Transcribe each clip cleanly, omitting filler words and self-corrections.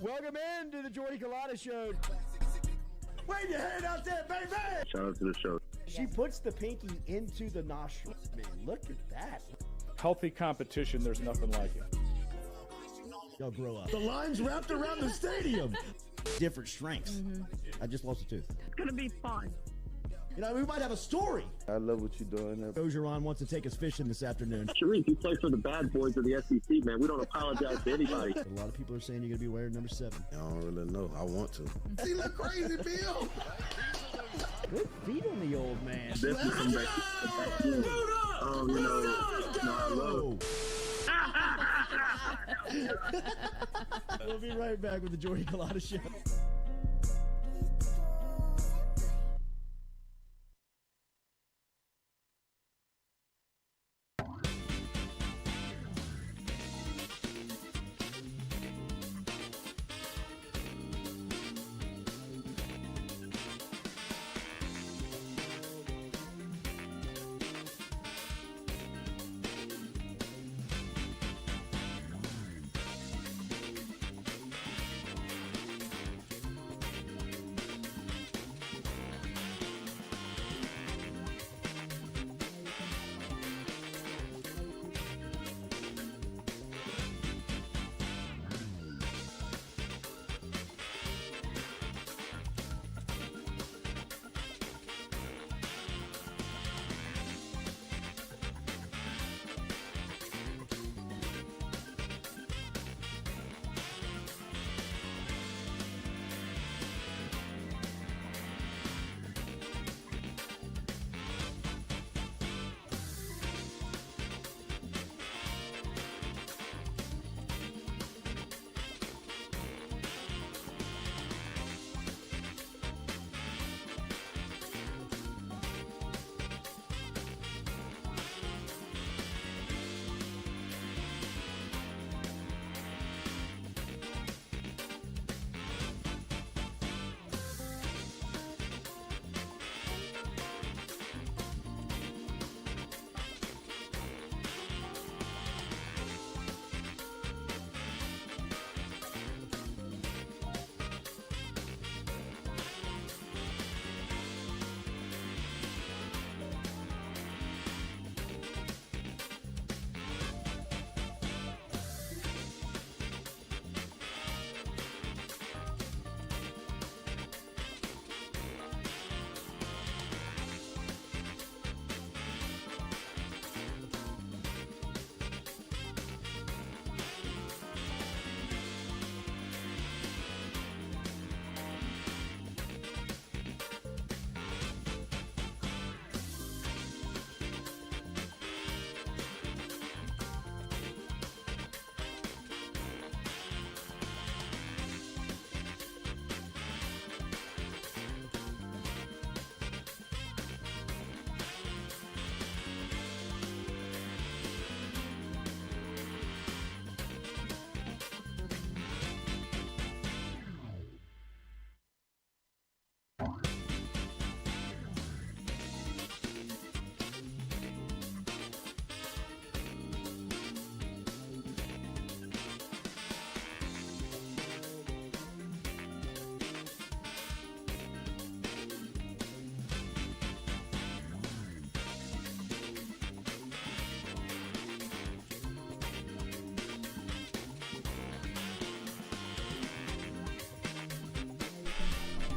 Welcome into the Jordy Culotta Show. Wave your hand out there, baby! Shout out to the show. She puts the pinky into the nostril. Man, look at that. Healthy competition, there's nothing like it. Y'all grow up. The line's wrapped around the stadium. Different strengths. Mm-hmm. I just lost a tooth. It's going to be fun. You know, we might have a story. I love what you're doing. Ogeron wants to take us fishing this afternoon. Sharif, you play for the bad boys of the SEC, man. We don't apologize to anybody. A lot of people are saying you're going to be wearing number 7. I don't really know. I want to. He look crazy, Bill. Good feet on the old man. Definitely come back. I love. We'll be right back with the Jordy Culotta Show.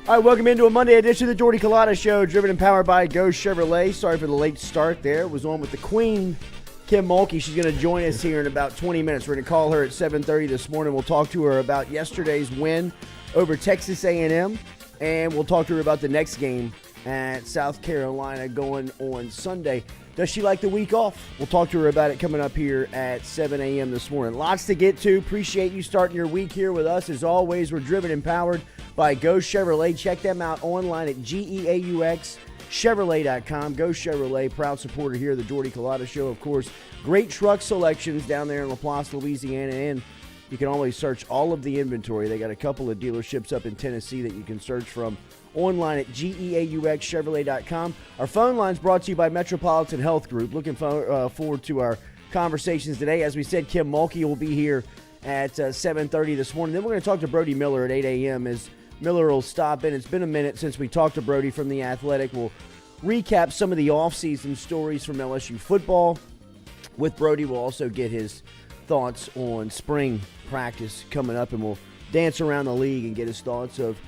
All right, welcome into a Monday edition of the Jordy Culotta Show, driven and powered by Go Chevrolet. Sorry for the late start there. Was on with the Queen, Kim Mulkey. She's going to join us here in about 20 minutes. We're going to call her at 7:30 this morning. We'll talk to her about yesterday's win over Texas A&M, and we'll talk to her about the next game at South Carolina going on Sunday. Does she like the week off? We'll talk to her about it coming up here at 7 a.m. this morning. Lots to get to. Appreciate you starting your week here with us. As always, we're driven and powered by Go Chevrolet. Check them out online at GEAUXChevrolet.com. Go Chevrolet, proud supporter here of the Jordy Culotta Show. Of course, great truck selections down there in LaPlace, Louisiana, and you can always search all of the inventory. They got a couple of dealerships up in Tennessee that you can search from online at GEAUXChevrolet.com. Our phone line's brought to you by Metropolitan Health Group. Looking forward to our conversations today. As we said, Kim Mulkey will be here at 7:30 this morning. Then we're going to talk to Brody Miller at 8 a.m. as Miller will stop in. It's been a minute since we talked to Brody from The Athletic. We'll recap some of the offseason stories from LSU football. With Brody, we'll also get his thoughts on spring practice coming up, and we'll dance around the league and get his thoughts of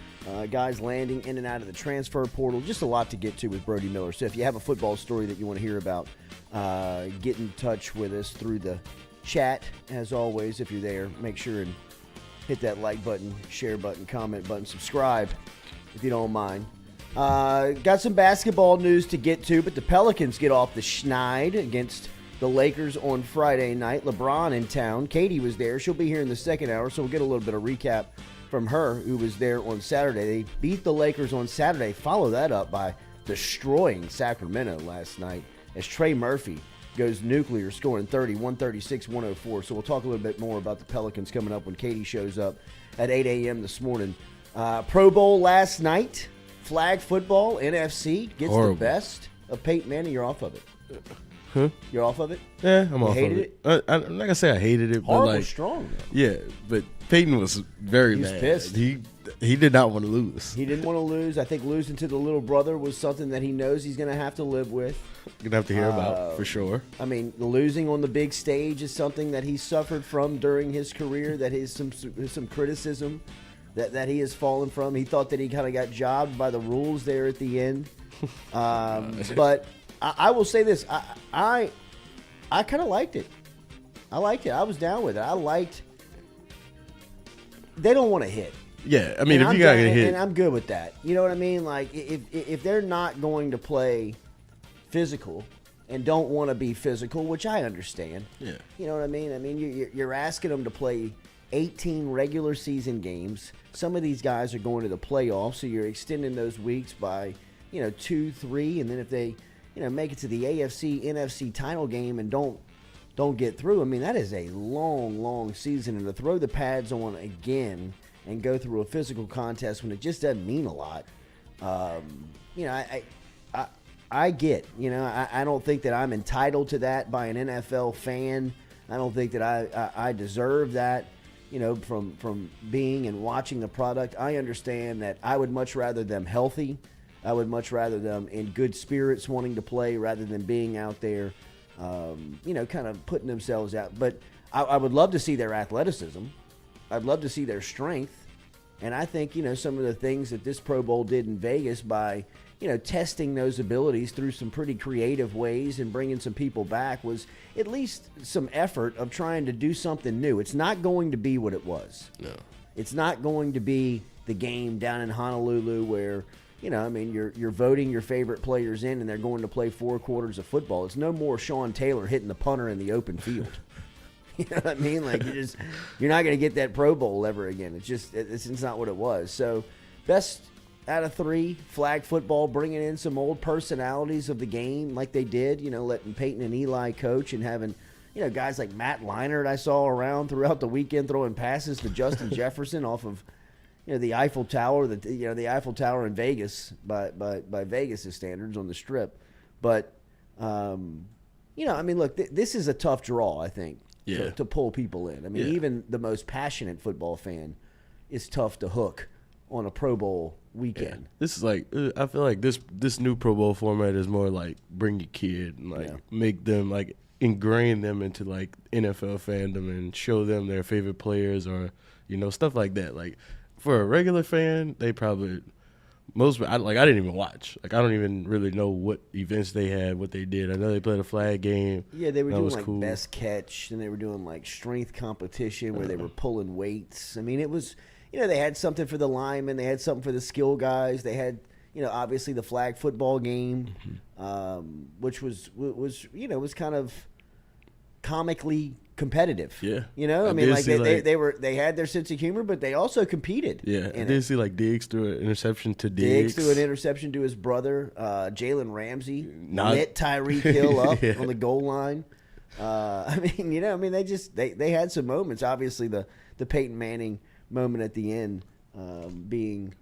guys landing in and out of the transfer portal. Just a lot to get to with Brody Miller. So if you have a football story that you want to hear about, get in touch with us through the chat. As always, if you're there, make sure and hit that like button, share button, comment button, subscribe if you don't mind. Got some basketball news to get to, but the Pelicans get off the schneid against the Lakers on Friday night. LeBron in town. Katie was there. She'll be here in the second hour, so we'll get a little bit of recap from her, who was there on Saturday. They beat the Lakers on Saturday. Follow that up by destroying Sacramento last night as Trey Murphy goes nuclear, scoring 30, 136, 104. So we'll talk a little bit more about the Pelicans coming up when Katie shows up at 8 a.m. this morning. Pro Bowl last night. Flag football, NFC, gets Horrible. the best of Peyton Manning. You're off of it. Huh? You're off of it? Yeah, I'm off of hated it. I'm not going to say I hated it, Horrible but like, strong, though. yeah, but Peyton was very He's mad. pissed. He did not want to lose. He didn't want to lose. I think losing to the little brother was something that he knows he's going to have to live with. You're going to have to hear about, for sure. I mean, losing on the big stage is something that he suffered from during his career, that is some criticism that he has fallen from. He thought that he kind of got jobbed by the rules there at the end. But I will say this. I kind of liked it. I liked it. I was down with it. They don't want to hit. Yeah, I mean, And if you got to get and hit. I'm good with that. You know what I mean? Like, if they're not going to play physical and don't want to be physical, which I understand. Yeah. You know what I mean? I mean, you're asking them to play 18 regular season games. Some of these guys are going to the playoffs, so you're extending those weeks by, 2, 3, and then if they, make it to the AFC, NFC title game and don't get through, I mean, that is a long, long season, and to throw the pads on again and go through a physical contest when it just doesn't mean a lot, I get, I don't think that I'm entitled to that by an NFL fan. I don't think that I deserve that. From being and watching the product. I understand that I would much rather them healthy. I would much rather them in good spirits wanting to play rather than being out there, kind of putting themselves out. But I would love to see their athleticism. I'd love to see their strength. And I think, some of the things that this Pro Bowl did in Vegas by, testing those abilities through some pretty creative ways and bringing some people back was at least some effort of trying to do something new. It's not going to be what it was. No. It's not going to be the game down in Honolulu where, you're voting your favorite players in and they're going to play 4 quarters of football. It's no more Sean Taylor hitting the punter in the open field. You know what I mean? Like, you're not going to get that Pro Bowl ever again. It's not what it was. So, best out of 3, flag football, bringing in some old personalities of the game like they did, letting Peyton and Eli coach and having, guys like Matt Leinart I saw around throughout the weekend throwing passes to Justin Jefferson off of, the Eiffel Tower, the Eiffel Tower in Vegas by Vegas' standards on the Strip. But, look, this is a tough draw, I think, to pull people in. I mean, even the most passionate football fan is tough to hook on a Pro Bowl weekend. Yeah. This is like, I feel like this new Pro Bowl format is more like bring your kid and make them ingrain them into NFL fandom and show them their favorite players or stuff like that. Like for a regular fan, they probably I didn't even watch. I don't even really know what events they had, what they did. I know they played a flag game. Yeah, they were that doing cool. best catch, and they were doing strength competition where they were pulling weights. I mean, it was. They had something for the linemen. They had something for the skill guys. They had, obviously the flag football game, which was kind of comically competitive. Yeah. I mean, they had their sense of humor, but they also competed. Yeah, I did see Diggs threw an interception to Diggs. Diggs threw an interception to his brother. Jalen Ramsey lit Tyreek Hill up on the goal line. They had some moments. Obviously, the Peyton Manning moment at the end, being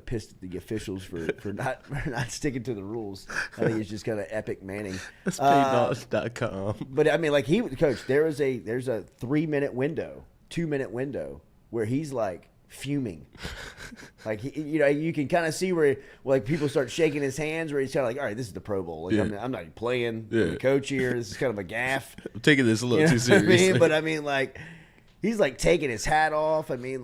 pissed at the officials for not sticking to the rules. I think it's just kind of epic Manning. That's paydogs.com. But I mean, Coach, there's a 3-minute window 2-minute window where he's like fuming. Like, you can kind of see where like people start shaking his hands where he's kind of like, all right, this is the Pro Bowl. Like, I'm not even playing. Yeah. I'm the coach here. This is kind of a gaffe. I'm taking this a little too what seriously. I mean? But I mean, like, he's like taking his hat off. I mean,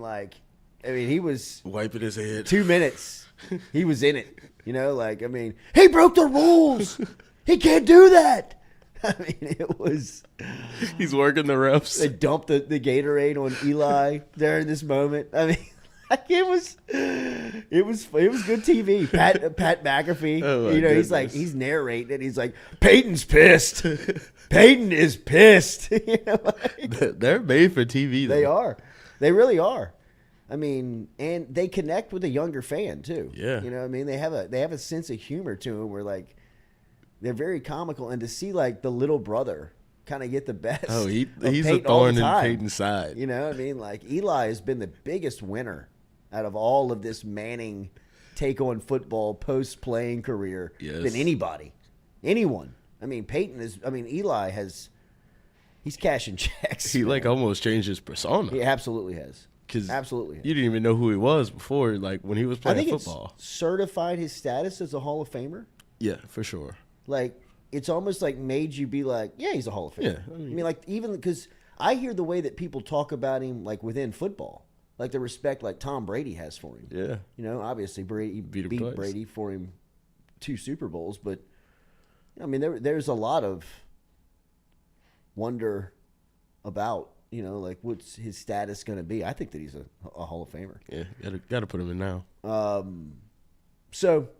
he was wiping his head. 2 minutes. He was in it. Like, I mean, he broke the rules. He can't do that. I mean, it was. He's working the refs. They dumped the Gatorade on Eli during this moment. I mean, it was good TV. Pat McAfee. Oh, he's like, he's narrating it. He's like, Peyton's pissed. Peyton is pissed. They're made for TV. Though. They are. They really are. I mean, and they connect with a younger fan too. Yeah. I mean, they have a sense of humor to them where like they're very comical, and to see like the little brother kind of get the best. Oh, he's Peyton a thorn in Peyton's side. I mean, like Eli has been the biggest winner out of all of this Manning take on football post playing career than anybody, anyone. I mean, Eli he's cashing checks. He like almost changed his persona. He absolutely has. Because absolutely, you didn't even know who he was before, like when he was playing I think football. It's certified his status as a Hall of Famer. Yeah, for sure. Like, it's almost like made you be like, yeah, he's a Hall of Famer. Yeah, I mean, like, even because I hear the way that people talk about him, like within football, like the respect like Tom Brady has for him. Yeah, obviously Brady beat twice. Brady for him 2 Super Bowls, but I mean, there's a lot of wonder about. Like what's his status going to be? I think that he's a Hall of Famer. Yeah, got to put him in now. So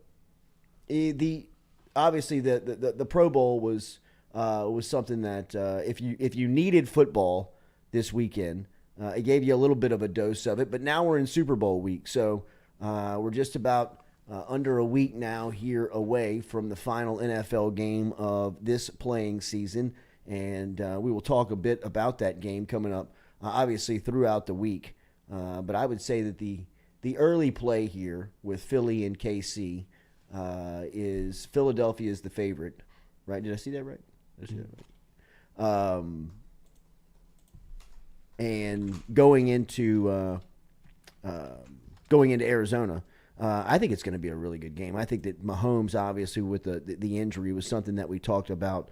obviously the Pro Bowl was something that if you needed football this weekend, it gave you a little bit of a dose of it. But now we're in Super Bowl week, so we're just about under a week now here away from the final NFL game of this playing season. And we will talk a bit about that game coming up, obviously, throughout the week. But I would say that the early play here with Philly and KC is Philadelphia is the favorite. Right? Did I see that right? Did I see that right? And going into Arizona, I think it's going to be a really good game. I think that Mahomes, obviously, with the injury, was something that we talked about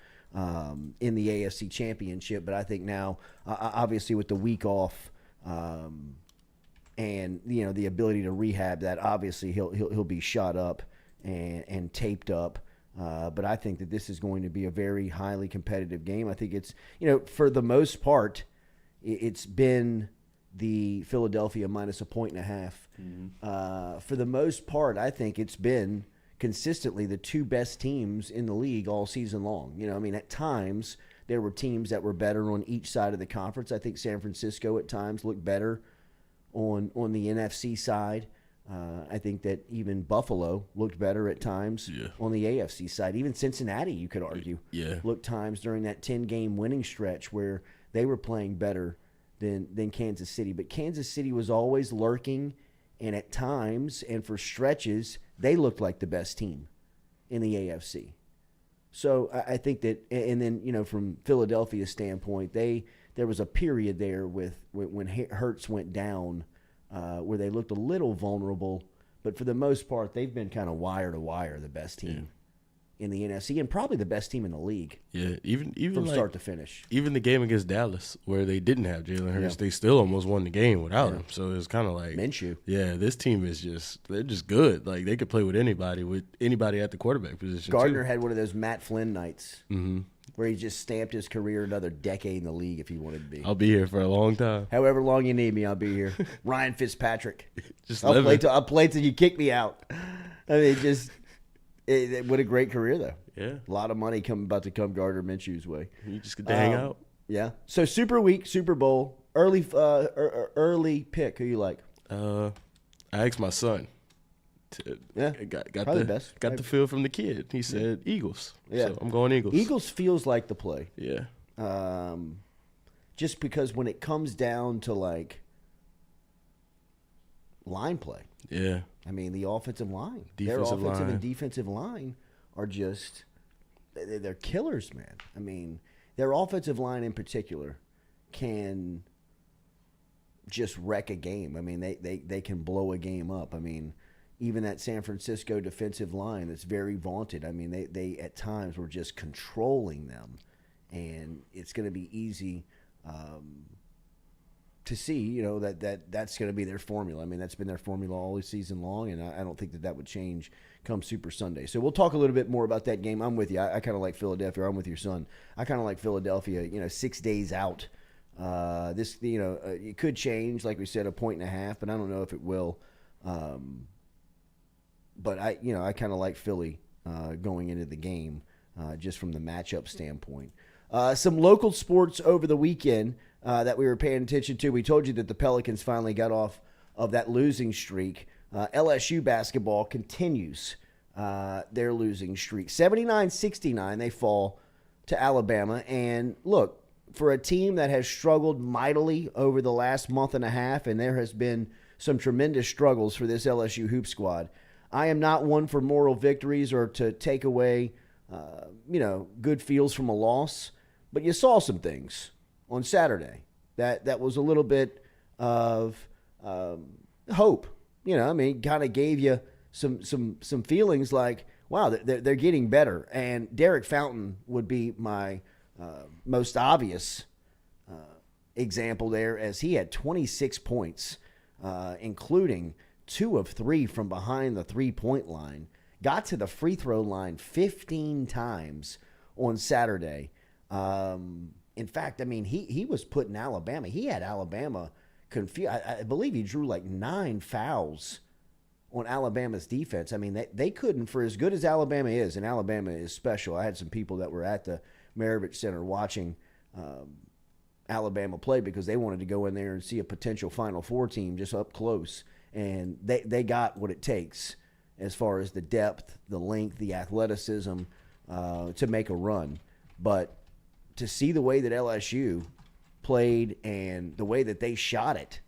in the AFC Championship, but I think now, obviously, with the week off, and the ability to rehab that, obviously he'll be shot up and taped up. But I think that this is going to be a very highly competitive game. I think it's for the most part, it's been the Philadelphia minus 1.5. Mm-hmm. For the most part, I think it's been consistently the 2 best teams in the league all season long. At times there were teams that were better on each side of the conference. I think San Francisco at times looked better on the NFC side. I think that even Buffalo looked better at times on the AFC side. Even Cincinnati, you could argue, looked times during that 10-game winning stretch where they were playing better than Kansas City. But Kansas City was always lurking, and at times and for stretches, they looked like the best team in the AFC. So I think that, and then, from Philadelphia's standpoint, there was a period there when Hurts went down where they looked a little vulnerable, but for the most part, they've been kind of wire to wire the best team in the NFC and probably the best team in the league. Yeah, even from start to finish. Even the game against Dallas where they didn't have Jalen Hurts, they still almost won the game without him. So it's kind of like Minshew. Yeah, this team they're just good. Like they could play with anybody at the quarterback position. Gardner too. had one of those Matt Flynn nights where he just stamped his career another decade in the league if he wanted to be. I'll be here for a long time. However long you need me, I'll be here. Ryan Fitzpatrick. I'll play till you kick me out. I mean, what a great career, though. Yeah. A lot of money about to come Gardner Minshew's way. You just get to hang out. Yeah. So Super Week, Super Bowl, early pick. Who you like? I asked my son. Got probably the best. Got the feel from the kid. He said Eagles. Yeah. So I'm going Eagles. Eagles feels like the play. Yeah. Just because when it comes down to like line play. Yeah. I mean, the offensive line. Their Defensive offensive line. and defensive line are just they're killers, man. I mean, their offensive line in particular can just wreck a game. I mean, they can blow a game up. I mean, even that San Francisco defensive line that's very vaunted. I mean, they at times were just controlling them, and it's going to be easy to see, that's going to be their formula. I mean, that's been their formula all season long, and I don't think that would change come Super Sunday. So we'll talk a little bit more about that game. I'm with you. I kind of like Philadelphia. I'm with your son. I kind of like Philadelphia, 6 days out. It could change, like we said, 1.5, but I don't know if it will. But I kind of like Philly going into the game just from the matchup standpoint. Some local sports over the weekend that we were paying attention to. We told you that the Pelicans finally got off of that losing streak. LSU basketball continues their losing streak. 79-69, they fall to Alabama. And look, for a team that has struggled mightily over the last month and a half, and there has been some tremendous struggles for this LSU hoop squad, I am not one for moral victories or to take away, good feels from a loss. But you saw some things on Saturday that was a little bit of hope. Kind of gave you some feelings like, wow, they're getting better. And Derek Fountain would be my most obvious example there, as he had 26 points, including 2 of 3 from behind the three-point line. Got to the free throw line 15 times on Saturday. In fact, he was putting Alabama. He had Alabama confused. I believe he drew like 9 fouls on Alabama's defense. I mean, they couldn't, for as good as Alabama is, and Alabama is special. I had some people that were at the Maravich Center watching Alabama play because they wanted to go in there and see a potential Final Four team just up close. And they got what it takes as far as the depth, the length, the athleticism to make a run. But to see the way that LSU played and the way that they shot it,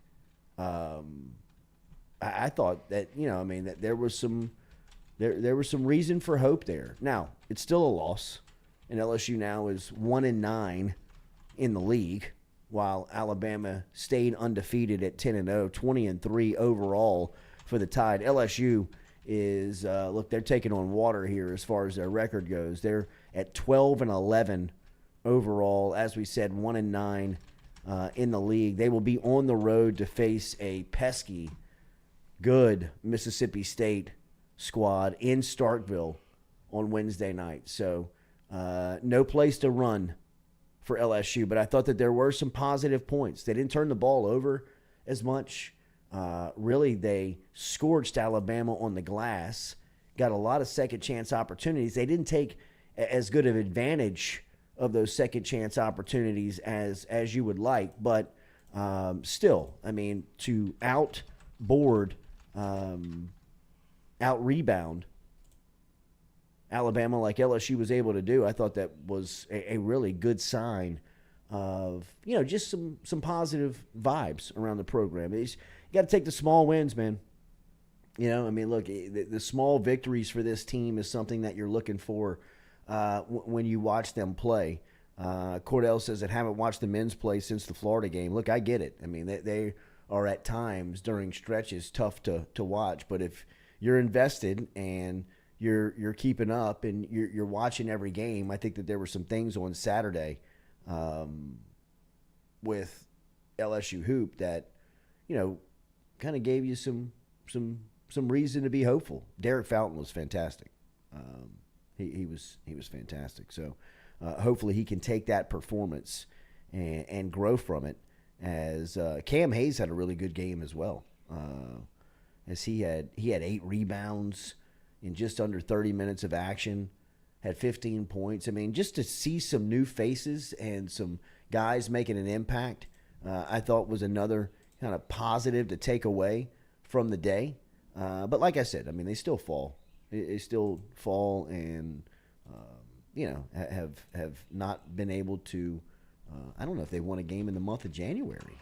I thought that that there was some reason for hope there. Now it's still a loss, and LSU now is 1-9 in the league, while Alabama stayed undefeated at 10-0, 20-3 overall for the Tide. LSU is they're taking on water here as far as their record goes. They're at 12-11 overall, as we said, 1-9 in the league. They will be on the road to face a pesky, good Mississippi State squad in Starkville on Wednesday night. So no place to run for LSU, but I thought that there were some positive points. They didn't turn the ball over as much. Really, they scorched Alabama on the glass, got a lot of second-chance opportunities. They didn't take as good of advantage of those second-chance opportunities as you would like, but still, to outboard, out-rebound Alabama like LSU was able to do, I thought that was a really good sign of, just some positive vibes around the program. You got to take the small wins, man. Look, the small victories for this team is something that you're looking for when you watch them play. Cordell says that haven't watched the men's play since the Florida game. Look, I get it. They are at times during stretches tough to watch, but if you're invested and you're keeping up and you're watching every game, I think that there were some things on Saturday with LSU hoop that kind of gave you some reason to be hopeful. Derek Fountain was fantastic. He was fantastic. So hopefully he can take that performance and grow from it. As Cam Hayes had a really good game as well. As he had 8 rebounds in just under 30 minutes of action, had 15 points. Just to see some new faces and some guys making an impact, I thought was another kind of positive to take away from the day. But like I said, they still fall. They still fall and, have not been able to, I don't know if they won a game in the month of January.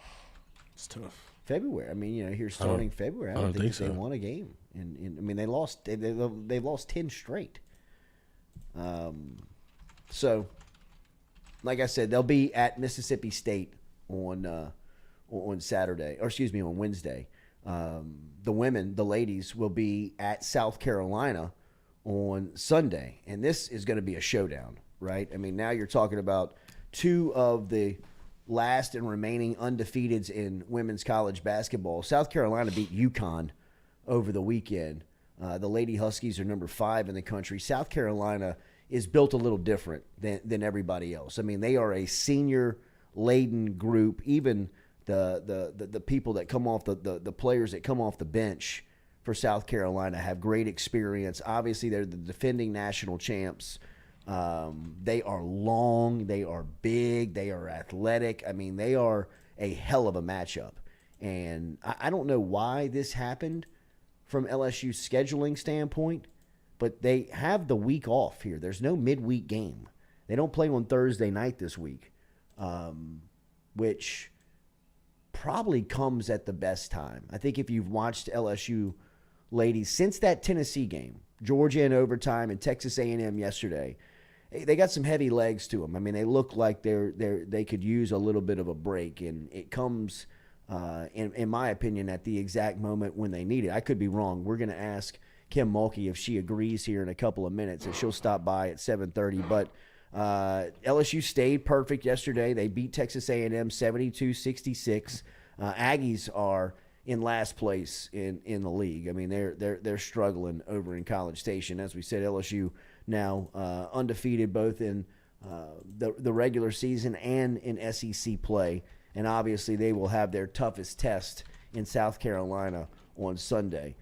It's tough. February. Here starting February, I don't think so. They won a game. They lost. They've lost 10 straight. So, like I said, they'll be at Mississippi State on on Saturday, or excuse me, on Wednesday. The ladies, will be at South Carolina on Sunday, and this is going to be a showdown, right? I mean, now you're talking about two of the last and remaining undefeateds in women's college basketball. South Carolina beat UConn over the weekend. The Lady Huskies are number 5 in the country. South Carolina is built a little different than everybody else. I mean, they are a senior-laden group. Even the people that come off the players that come off the bench for South Carolina have great experience. Obviously, they're the defending national champs. They are long, they are big, they are athletic. I mean, they are a hell of a matchup. And I don't know why this happened from LSU's scheduling standpoint, but they have the week off here. There's no midweek game. They don't play on Thursday night this week, which probably comes at the best time. I think if you've watched LSU ladies since that Tennessee game, Georgia in overtime, and Texas A&M yesterday, they got some heavy legs to them. I mean, they look like they could use a little bit of a break, and it comes, in my opinion, at the exact moment when they need it. I could be wrong. We're going to ask Kim Mulkey if she agrees here in a couple of minutes, and she'll stop by at 7:30. But LSU stayed perfect yesterday. They beat Texas A&M 72-66. Aggies are in last place in the league. I mean, they're struggling over in College Station. As we said, LSU now undefeated both in the regular season and in SEC play. And obviously they will have their toughest test in South Carolina on Sunday.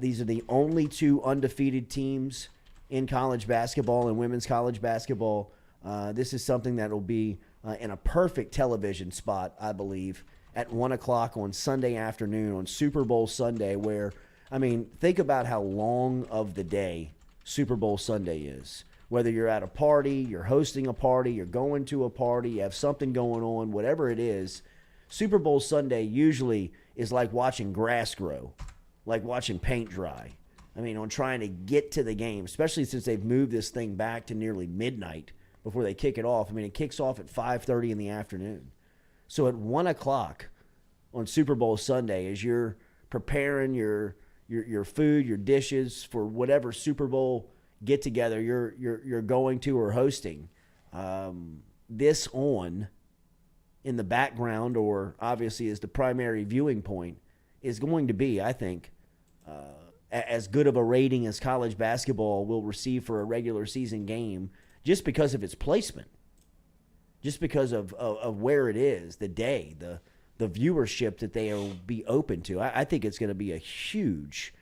These are the only two undefeated teams in college basketball and women's college basketball. This is something that will be in a perfect television spot, I believe, at 1 o'clock on Sunday afternoon on Super Bowl Sunday, where, I mean, think about how long of the day Super Bowl Sunday is. Whether you're at a party, you're hosting a party, you're going to a party, you have something going on, whatever it is, Super Bowl Sunday usually is like watching grass grow, like watching paint dry. I mean, on trying to get to the game, especially since they've moved this thing back to nearly midnight before they kick it off. I mean, it kicks off at 5:30 in the afternoon. So at 1 o'clock on Super Bowl Sunday, as you're preparing your food, your dishes for whatever Super Bowl get together you're going to or hosting, this on in the background, or obviously as the primary viewing point, is going to be, I think, as good of a rating as college basketball will receive for a regular season game, just because of its placement, just because of where it is, the day, the viewership that they will be open to. I think it's going to be a huge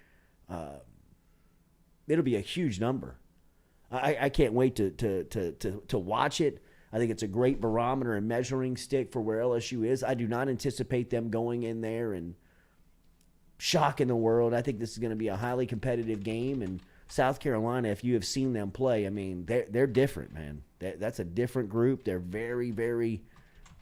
it'll be a huge number. I can't wait to watch it. I think it's a great barometer and measuring stick for where LSU is. I do not anticipate them going in there and shocking the world. I think this is going to be a highly competitive game. And South Carolina, if you have seen them play, I mean, they're different, man. That's a different group. They're very, very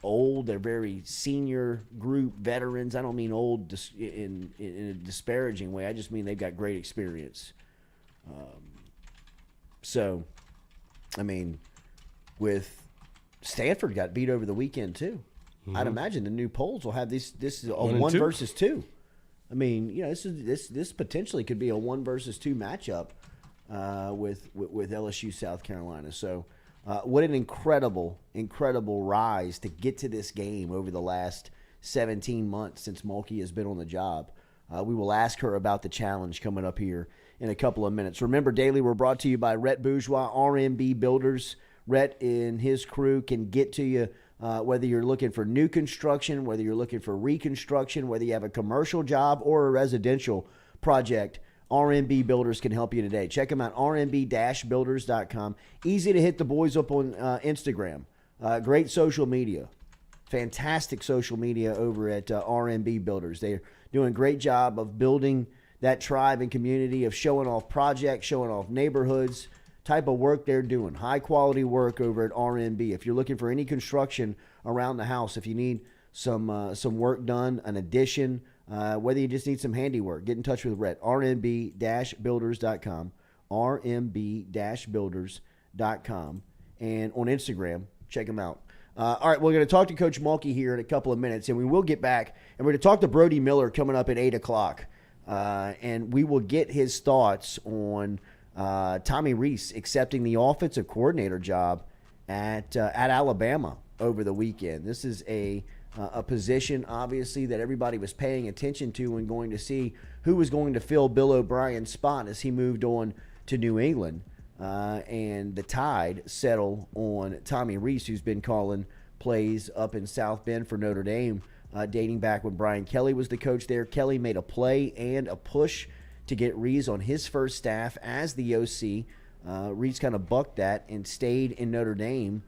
old. They're very senior group, veterans. I don't mean old in a disparaging way. I just mean they've got great experience. So, I mean, with Stanford got beat over the weekend too. Mm-hmm. I'd imagine the new polls will have this is a 1 versus 2. I mean, you know, this potentially could be a 1 versus 2 matchup with LSU South Carolina. So, what an incredible rise to get to this game over the last 17 months since Mulkey has been on the job. We will ask her about the challenge coming up here in a couple of minutes. Remember, Daily, we're brought to you by Rhett Bourgeois, RMB Builders. Rhett and his crew can get to you whether you're looking for new construction, whether you're looking for reconstruction, whether you have a commercial job or a residential project. RMB Builders can help you today. Check them out, rmb-builders.com. Easy to hit the boys up on Instagram. Great social media. Fantastic social media over at RMB Builders. They're doing a great job of building that tribe and community, of showing off projects, showing off neighborhoods, type of work they're doing. High quality work over at RMB. If you're looking for any construction around the house, if you need some work done, an addition, whether you just need some handiwork, get in touch with Rhett. rmb-builders.com. rmb-builders.com. And on Instagram, check them out. All right, we're going to talk to Coach Mulkey here in a couple of minutes, and we will get back, and we're going to talk to Brody Miller coming up at 8 o'clock. And we will get his thoughts on Tommy Rees accepting the offensive coordinator job at Alabama over the weekend. This is a position, obviously, that everybody was paying attention to and going to see who was going to fill Bill O'Brien's spot as he moved on to New England. And the Tide settle on Tommy Rees, who's been calling plays up in South Bend for Notre Dame, dating back when Brian Kelly was the coach there. Kelly made a play and a push to get Rees on his first staff as the OC. Rees kind of bucked that and stayed in Notre Dame,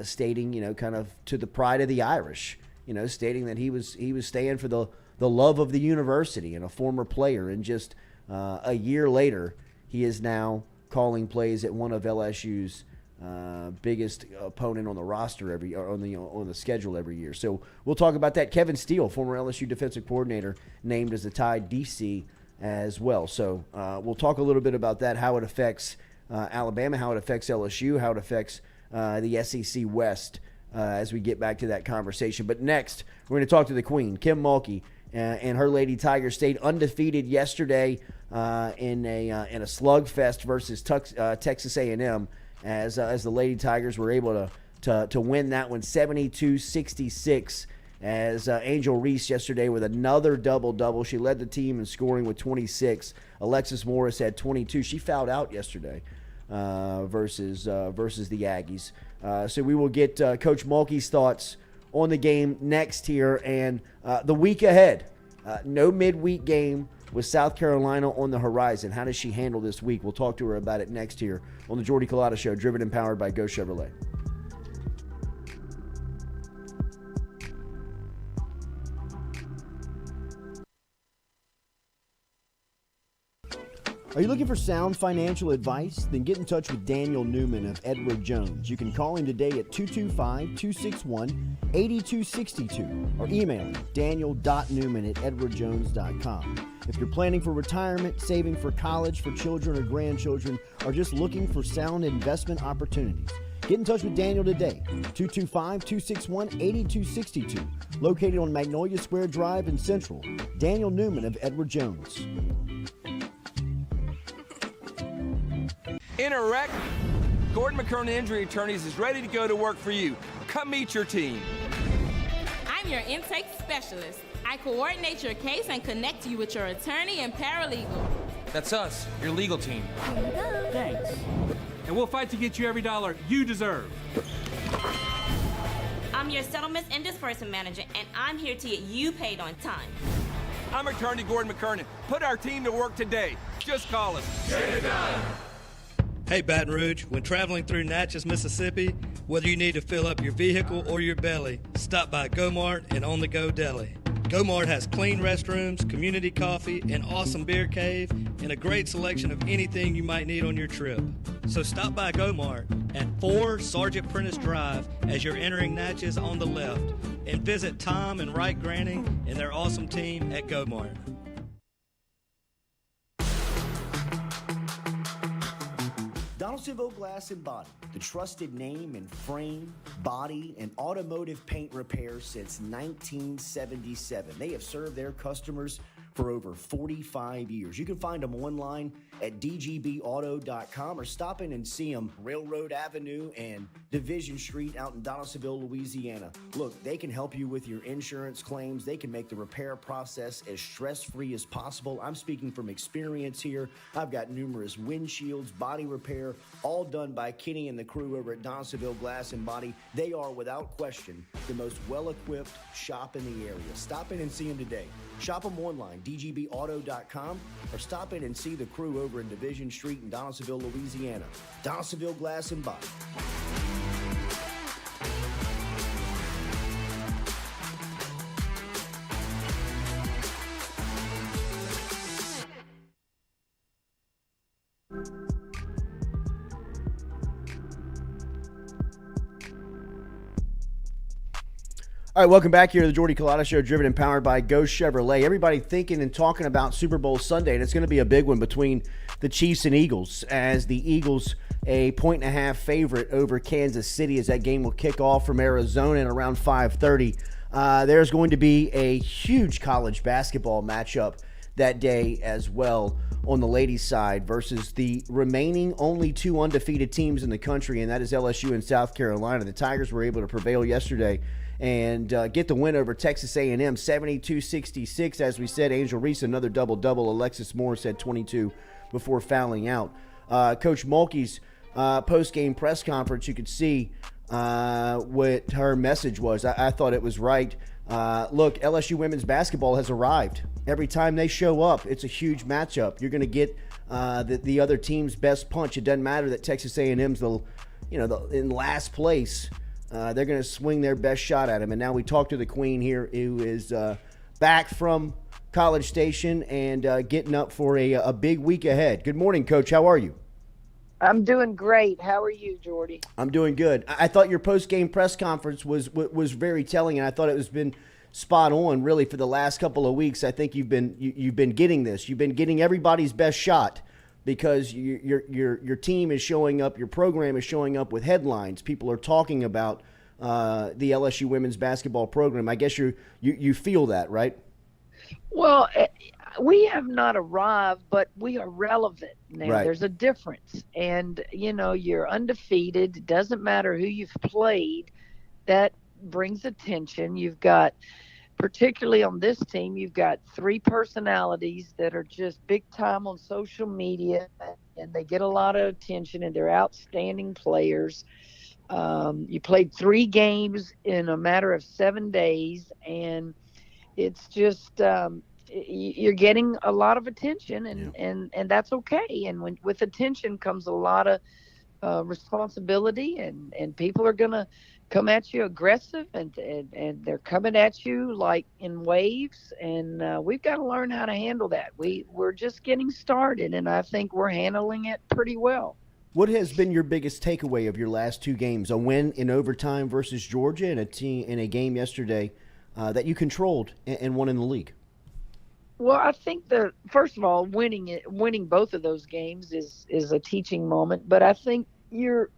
stating, kind of to the pride of the Irish, stating that he was staying for the love of the university and a former player. And just a year later, he is now calling plays at one of LSU's biggest opponent on the roster on the schedule every year. So we'll talk about that. Kevin Steele, former LSU defensive coordinator, named as the Tide DC as well. So we'll talk a little bit about that, how it affects Alabama, how it affects LSU, how it affects the SEC West as we get back to that conversation. But next, we're going to talk to the Queen, Kim Mulkey, and her Lady Tigers stayed undefeated yesterday in a slugfest versus Texas A&M as the Lady Tigers were able to win that one 72-66 as Angel Reese yesterday with another double-double. She led the team in scoring with 26. Alexis Morris had 22. She fouled out yesterday versus the Aggies. So we will get Coach Mulkey's thoughts on the game next here and the week ahead. No midweek game with South Carolina on the horizon. How does she handle this week? We'll talk to her about it next here on the Jordy Culotta Show, driven and powered by Go Chevrolet. Are you looking for sound financial advice? Then get in touch with Daniel Newman of Edward Jones. You can call him today at 225-261-8262 or email him daniel.newman@edwardjones.com. If you're planning for retirement, saving for college for children or grandchildren, or just looking for sound investment opportunities, get in touch with Daniel today, 225-261-8262, located on Magnolia Square Drive in Central. Daniel Newman of Edward Jones. In a wreck, Gordon McKernan Injury Attorneys is ready to go to work for you. Come meet your team. I'm your intake specialist. I coordinate your case and connect you with your attorney and paralegal. That's us, your legal team. Thanks. And we'll fight to get you every dollar you deserve. I'm your settlements and disbursement manager, and I'm here to get you paid on time. I'm attorney Gordon McKernan. Put our team to work today. Just call us. Get it done. Hey Baton Rouge, when traveling through Natchez, Mississippi, whether you need to fill up your vehicle or your belly, stop by Go-Mart and On The Go Deli. Go-Mart has clean restrooms, community coffee, an awesome beer cave, and a great selection of anything you might need on your trip. So stop by Go-Mart at 4 Sergeant Prentice Drive as you're entering Natchez on the left, and visit Tom and Wright Granning and their awesome team at Go-Mart. Donaldsonville Glass and Body, the trusted name in frame, body, and automotive paint repair since 1977. They have served their customers for over 45 years. You can find them online at dgbauto.com or stop in and see them Railroad Avenue and Division Street out in Donaldsonville, Louisiana. Look, they can help you with your insurance claims. They can make the repair process as stress-free as possible. I'm speaking from experience here. I've got numerous windshields, body repair, all done by Kenny and the crew over at Donaldsonville Glass and Body. They are, without question, the most well-equipped shop in the area. Stop in and see them today. Shop them online, dgbauto.com, or stop in and see the crew over in Division Street in Donaldsonville, Louisiana. Donaldsonville Glass and Body. All right, welcome back here to the Jordy Culotta Show, driven and powered by Go Chevrolet. Everybody thinking and talking about Super Bowl Sunday, and it's going to be a big one between the Chiefs and Eagles, as the Eagles a 1.5 favorite over Kansas City as that game will kick off from Arizona at around 5:30. There's going to be a huge college basketball matchup that day as well on the ladies' side versus the remaining only two undefeated teams in the country, and that is LSU and South Carolina. The Tigers were able to prevail yesterday and get the win over Texas A&M, 72-66. As we said, Angel Reese, another double-double. Alexis Morris had 22 before fouling out. Coach Mulkey's post-game press conference, you could see what her message was. I thought it was right. Look, LSU women's basketball has arrived. Every time they show up, it's a huge matchup. You're going to get the other team's best punch. It doesn't matter that Texas A&M's in last place. They're going to swing their best shot at him. And now we talk to the Queen here, who is back from College Station and getting up for a big week ahead. Good morning, Coach. How are you? I'm doing great. How are you, Jordy? I'm doing good. I thought your post-game press conference was very telling, and I thought it was been spot on really for the last couple of weeks. I think you've been getting this. You've been getting everybody's best shot because your team is showing up, your program is showing up with headlines. People are talking about the LSU women's basketball program. I guess you feel that, right? Well, we have not arrived, but we are relevant now. Right. There's a difference. And, you're undefeated. It doesn't matter who you've played. That brings attention. You've got, particularly on this team, you've got three personalities that are just big time on social media, and they get a lot of attention, and they're outstanding players. You played 3 games in a matter of 7 days, and it's just you're getting a lot of attention, and that's okay. And with attention comes a lot of responsibility, and people are going to come at you aggressive, and they're coming at you like in waves, and we've got to learn how to handle that. We're just getting started, and I think we're handling it pretty well. What has been your biggest takeaway of your last 2 games? A win in overtime versus Georgia, and a game yesterday that you controlled and won in the league. Well, I think first of all, winning both of those games is a teaching moment. But I think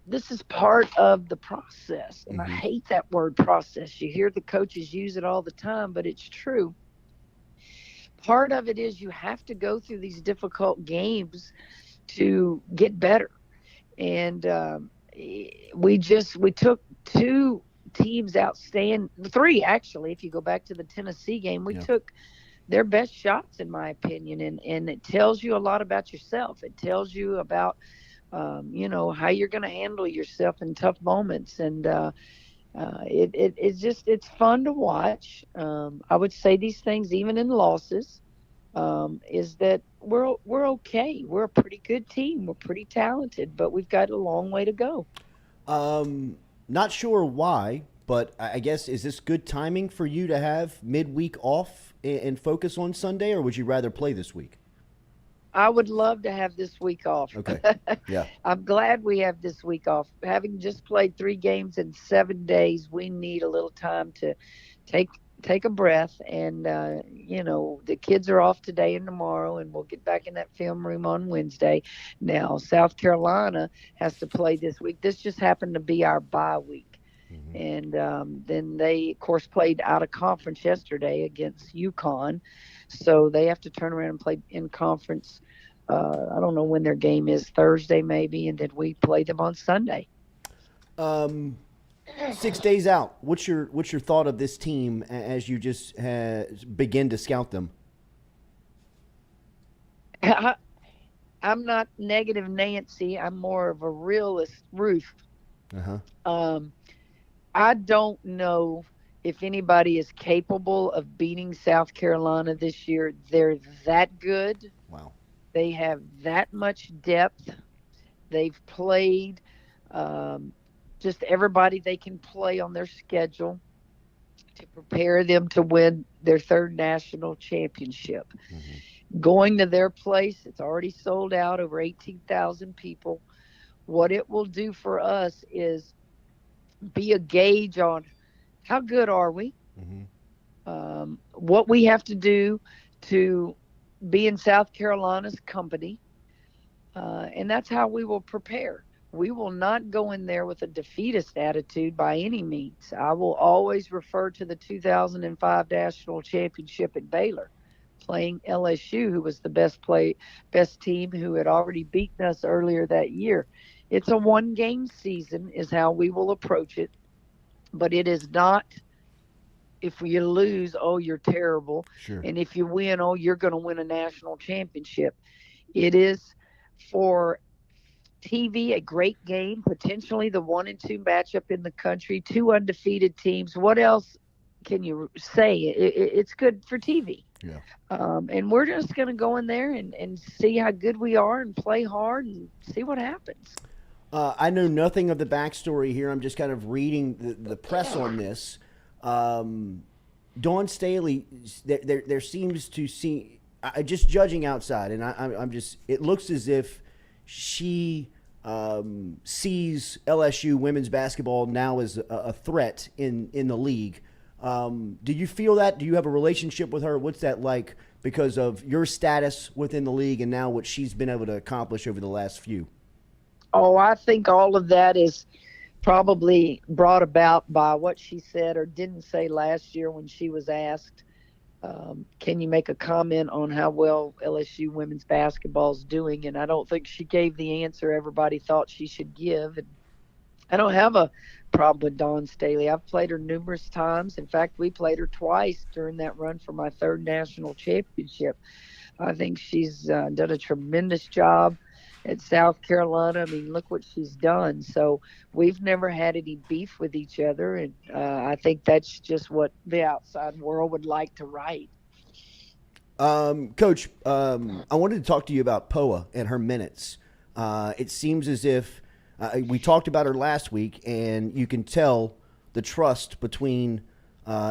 this is part of the process, and I hate that word process. You hear the coaches use it all the time, but it's true. Part of it is you have to go through these difficult games to get better. And we took 2 teams outstanding, 3 actually. If you go back to the Tennessee game, we took their best shots, in my opinion, and it tells you a lot about yourself. It tells you about how you're going to handle yourself in tough moments, and it's fun to watch. I would say these things even in losses. Is that we're okay. We're a pretty good team. We're pretty talented, but we've got a long way to go. Not sure why, but I guess, is this good timing for you to have midweek off and focus on Sunday, or would you rather play this week? I would love to have this week off. Okay. Yeah. I'm glad we have this week off. Having just played 3 games in 7 days, we need a little time to take a breath, and the kids are off today and tomorrow, and we'll get back in that film room on Wednesday. Now South Carolina has to play this week. This just happened to be our bye week. And then they of course played out of conference yesterday against UConn, so they have to turn around and play in conference. I don't know when their game is, Thursday maybe, and then we play them on Sunday. 6 days out, what's your thought of this team as you just begin to scout them? I'm not negative Nancy. I'm more of a realist, Ruth. I don't know if anybody is capable of beating South Carolina this year. They're that good. Wow. They have that much depth. They've played just everybody they can play on their schedule to prepare them to win their 3rd national championship. Going to their place, it's already sold out, over 18,000 people. What it will do for us is be a gauge on how good are we, what we have to do to be in South Carolina's company, and that's how we will prepare. We will not go in there with a defeatist attitude by any means. I will always refer to the 2005 national championship at Baylor, playing LSU, who was the best team, who had already beaten us earlier that year. It's a one-game season is how we will approach it, but it is not, if you lose, oh, you're terrible. Sure. And if you win, oh, you're going to win a national championship. It is for TV a great game, potentially the 1 and 2 matchup in the country, 2 undefeated teams. What else can you say? It's good for TV. Yeah. And we're just going to go in there and see how good we are and play hard and see what happens. I know nothing of the backstory here. I'm just kind of reading the press on this. Dawn Staley, there seems to see, just judging outside, and I'm just, it looks as if she sees LSU women's basketball now as a threat in the league. Do you feel that? Do you have a relationship with her? What's that like because of your status within the league and now what she's been able to accomplish over the last few? Oh, I think all of that is probably brought about by what she said or didn't say last year when she was asked, can you make a comment on how well LSU women's basketball is doing? And I don't think she gave the answer everybody thought she should give. And I don't have a problem with Dawn Staley. I've played her numerous times. In fact, we played her twice during that run for my 3rd national championship. I think she's done a tremendous job at South Carolina. I mean, look what she's done. So we've never had any beef with each other, and I think that's just what the outside world would like to write. Coach, I wanted to talk to you about Poa and her minutes. It seems as if we talked about her last week, and you can tell the trust between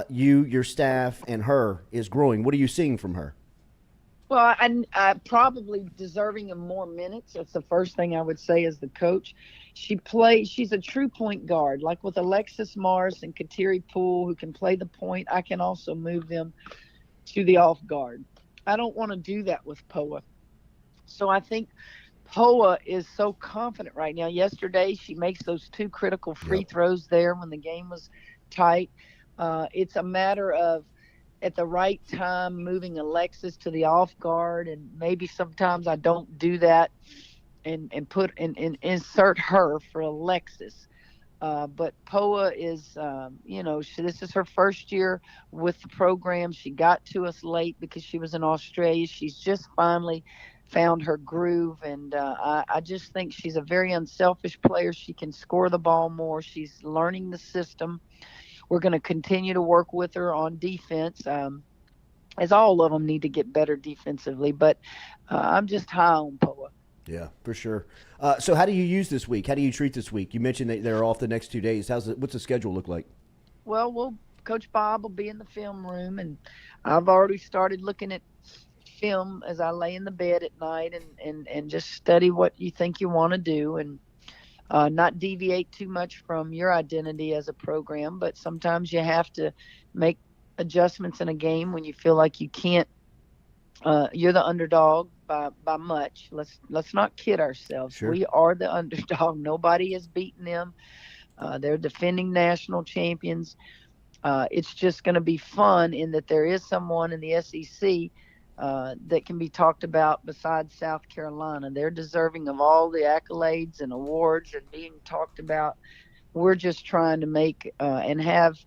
you, your staff, and her is growing. What are you seeing from her? Well, I probably deserving of more minutes. That's the first thing I would say as the coach. She's a true point guard. Like with Alexis Morris and Kateri Poole, who can play the point, I can also move them to the off guard. I don't want to do that with Poa. So I think Poa is so confident right now. Yesterday, she makes those 2 critical free throws there when the game was tight. It's a matter of, at the right time, moving Alexis to the off guard, and maybe sometimes I don't do that and insert her for Alexis. But Poa is, this is her first year with the program. She got to us late because she was in Australia. She's just finally found her groove, and I just think she's a very unselfish player. She can score the ball more. She's learning the system. We're going to continue to work with her on defense, as all of them need to get better defensively. But I'm just high on Poa. Yeah, for sure. So how do you use this week? How do you treat this week? You mentioned that they're off the next 2 days. What's the schedule look like? Well, Coach Bob will be in the film room, and I've already started looking at film as I lay in the bed at night and just study what you think you want to do, and not deviate too much from your identity as a program. But sometimes you have to make adjustments in a game when you feel like you can't. You're the underdog by much. Let's not kid ourselves. Sure. We are the underdog. Nobody has beaten them. They're defending national champions. It's just going to be fun in that there is someone in the SEC that can be talked about besides South Carolina. They're deserving of all the accolades and awards and being talked about. We're just trying to make and have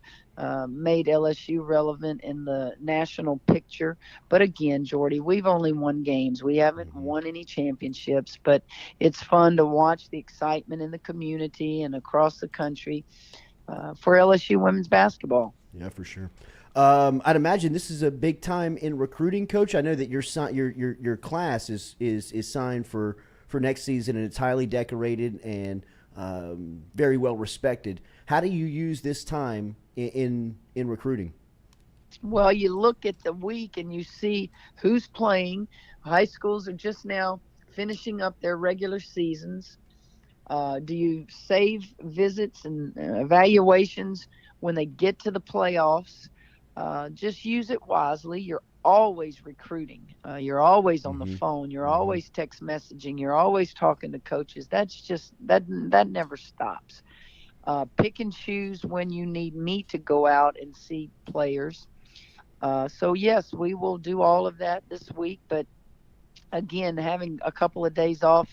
made LSU relevant in the national picture. But again, Jordy, we've only won games. We haven't won any championships, but it's fun to watch the excitement in the community and across the country for LSU women's basketball. Yeah, for sure. I'd imagine this is a big time in recruiting, Coach. I know that your class is signed for next season, and it's highly decorated and very well respected. How do you use this time in recruiting? Well, you look at the week and you see who's playing. High schools are just now finishing up their regular seasons. Do you save visits and evaluations when they get to the playoffs? just use it wisely. You're always recruiting. You're always on the phone. You're always text messaging. You're always talking to coaches. That's just that never stops. Pick and choose when you need me to go out and see players. So yes, we will do all of that this week. But again, having a couple of days off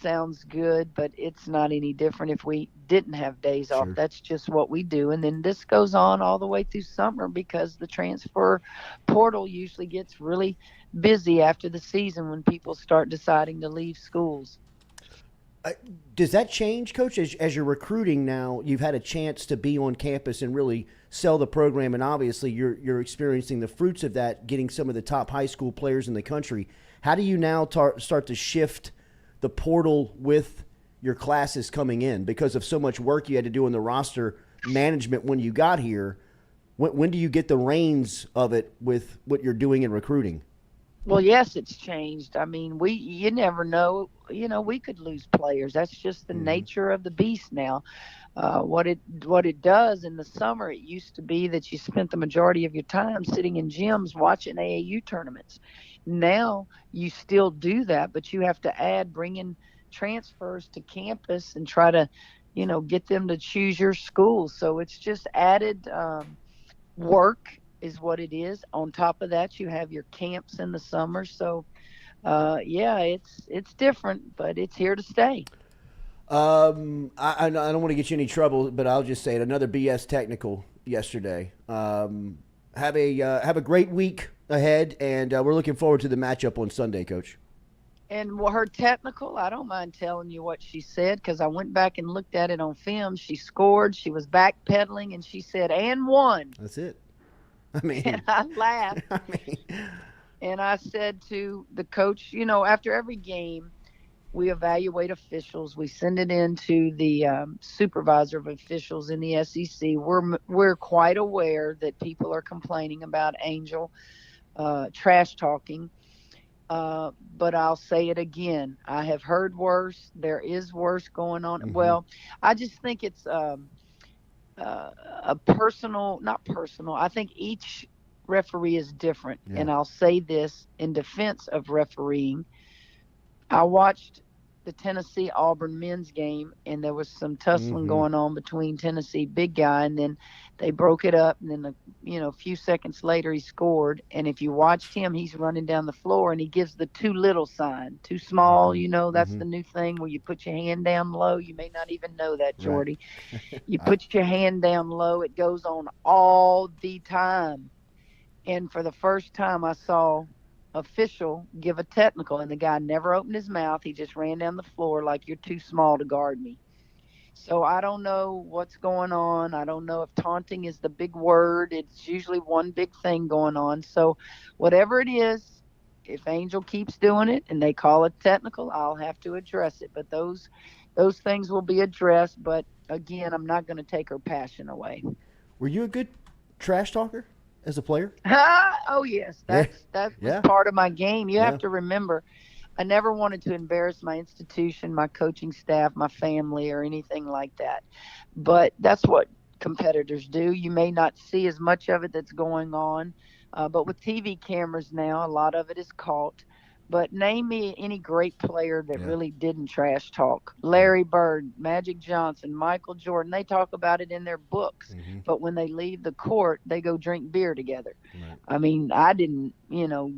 sounds good, but it's not any different if we didn't have days off. That's just what we do. And then this goes on all the way through summer because the transfer portal usually gets really busy after the season when people start deciding to leave schools. Does that change, Coach, as you're recruiting now? You've had a chance to be on campus and really sell the program, and obviously you're experiencing the fruits of that, getting some of the top high school players in the country. How do you now start to shift the portal with your classes coming in because of so much work you had to do in the roster management when you got here? When do you get the reins of it with what you're doing in recruiting? Well, yes, it's changed. I mean, you never know. You know, we could lose players. That's just the nature of the beast now. What it does in the summer, it used to be that you spent the majority of your time sitting in gyms watching AAU tournaments. Now you still do that, but you have to bring in transfers to campus and try to, get them to choose your school. So it's just added work is what it is. On top of that, you have your camps in the summer. So, it's different, but it's here to stay. I don't want to get you any trouble, but I'll just say it. Another BS technical yesterday. Have a great week ahead, and we're looking forward to the matchup on Sunday, Coach. And her technical, I don't mind telling you what she said because I went back and looked at it on film. She scored, she was backpedaling, and she said, "and won." That's it. I mean, and I laughed. And I said to the coach, after every game, we evaluate officials. We send it in to the supervisor of officials in the SEC. We're quite aware that people are complaining about Angel trash talking. But I'll say it again. I have heard worse. There is worse going on. Well, I just think it's a not personal. I think each referee is different. Yeah. And I'll say this in defense of refereeing. I watched the Tennessee-Auburn men's game, and there was some tussling going on between Tennessee big guy, and then they broke it up, and then a few seconds later he scored. And if you watched him, he's running down the floor, and he gives the too little sign, too small. That's the new thing where you put your hand down low. You may not even know that, Jordy. Right. You put your hand down low. It goes on all the time. And for the first time, I saw official give a technical, and the guy never opened his mouth. He just ran down the floor like, "You're too small to guard me." So I don't know what's going on. I don't know if taunting is the big word. It's usually one big thing going on. So whatever it is, if Angel keeps doing it and they call it technical, I'll have to address it. But those things will be addressed. But again, I'm not going to take her passion away. Were you a good trash talker as a player? Oh, yes. That was part of my game. You have to remember, I never wanted to embarrass my institution, my coaching staff, my family, or anything like that. But that's what competitors do. You may not see as much of it that's going on. But with TV cameras now, a lot of it is caught. But name me any great player that really didn't trash talk. Larry Bird, Magic Johnson, Michael Jordan, they talk about it in their books. But when they leave the court, they go drink beer together. Right. I mean, I didn't,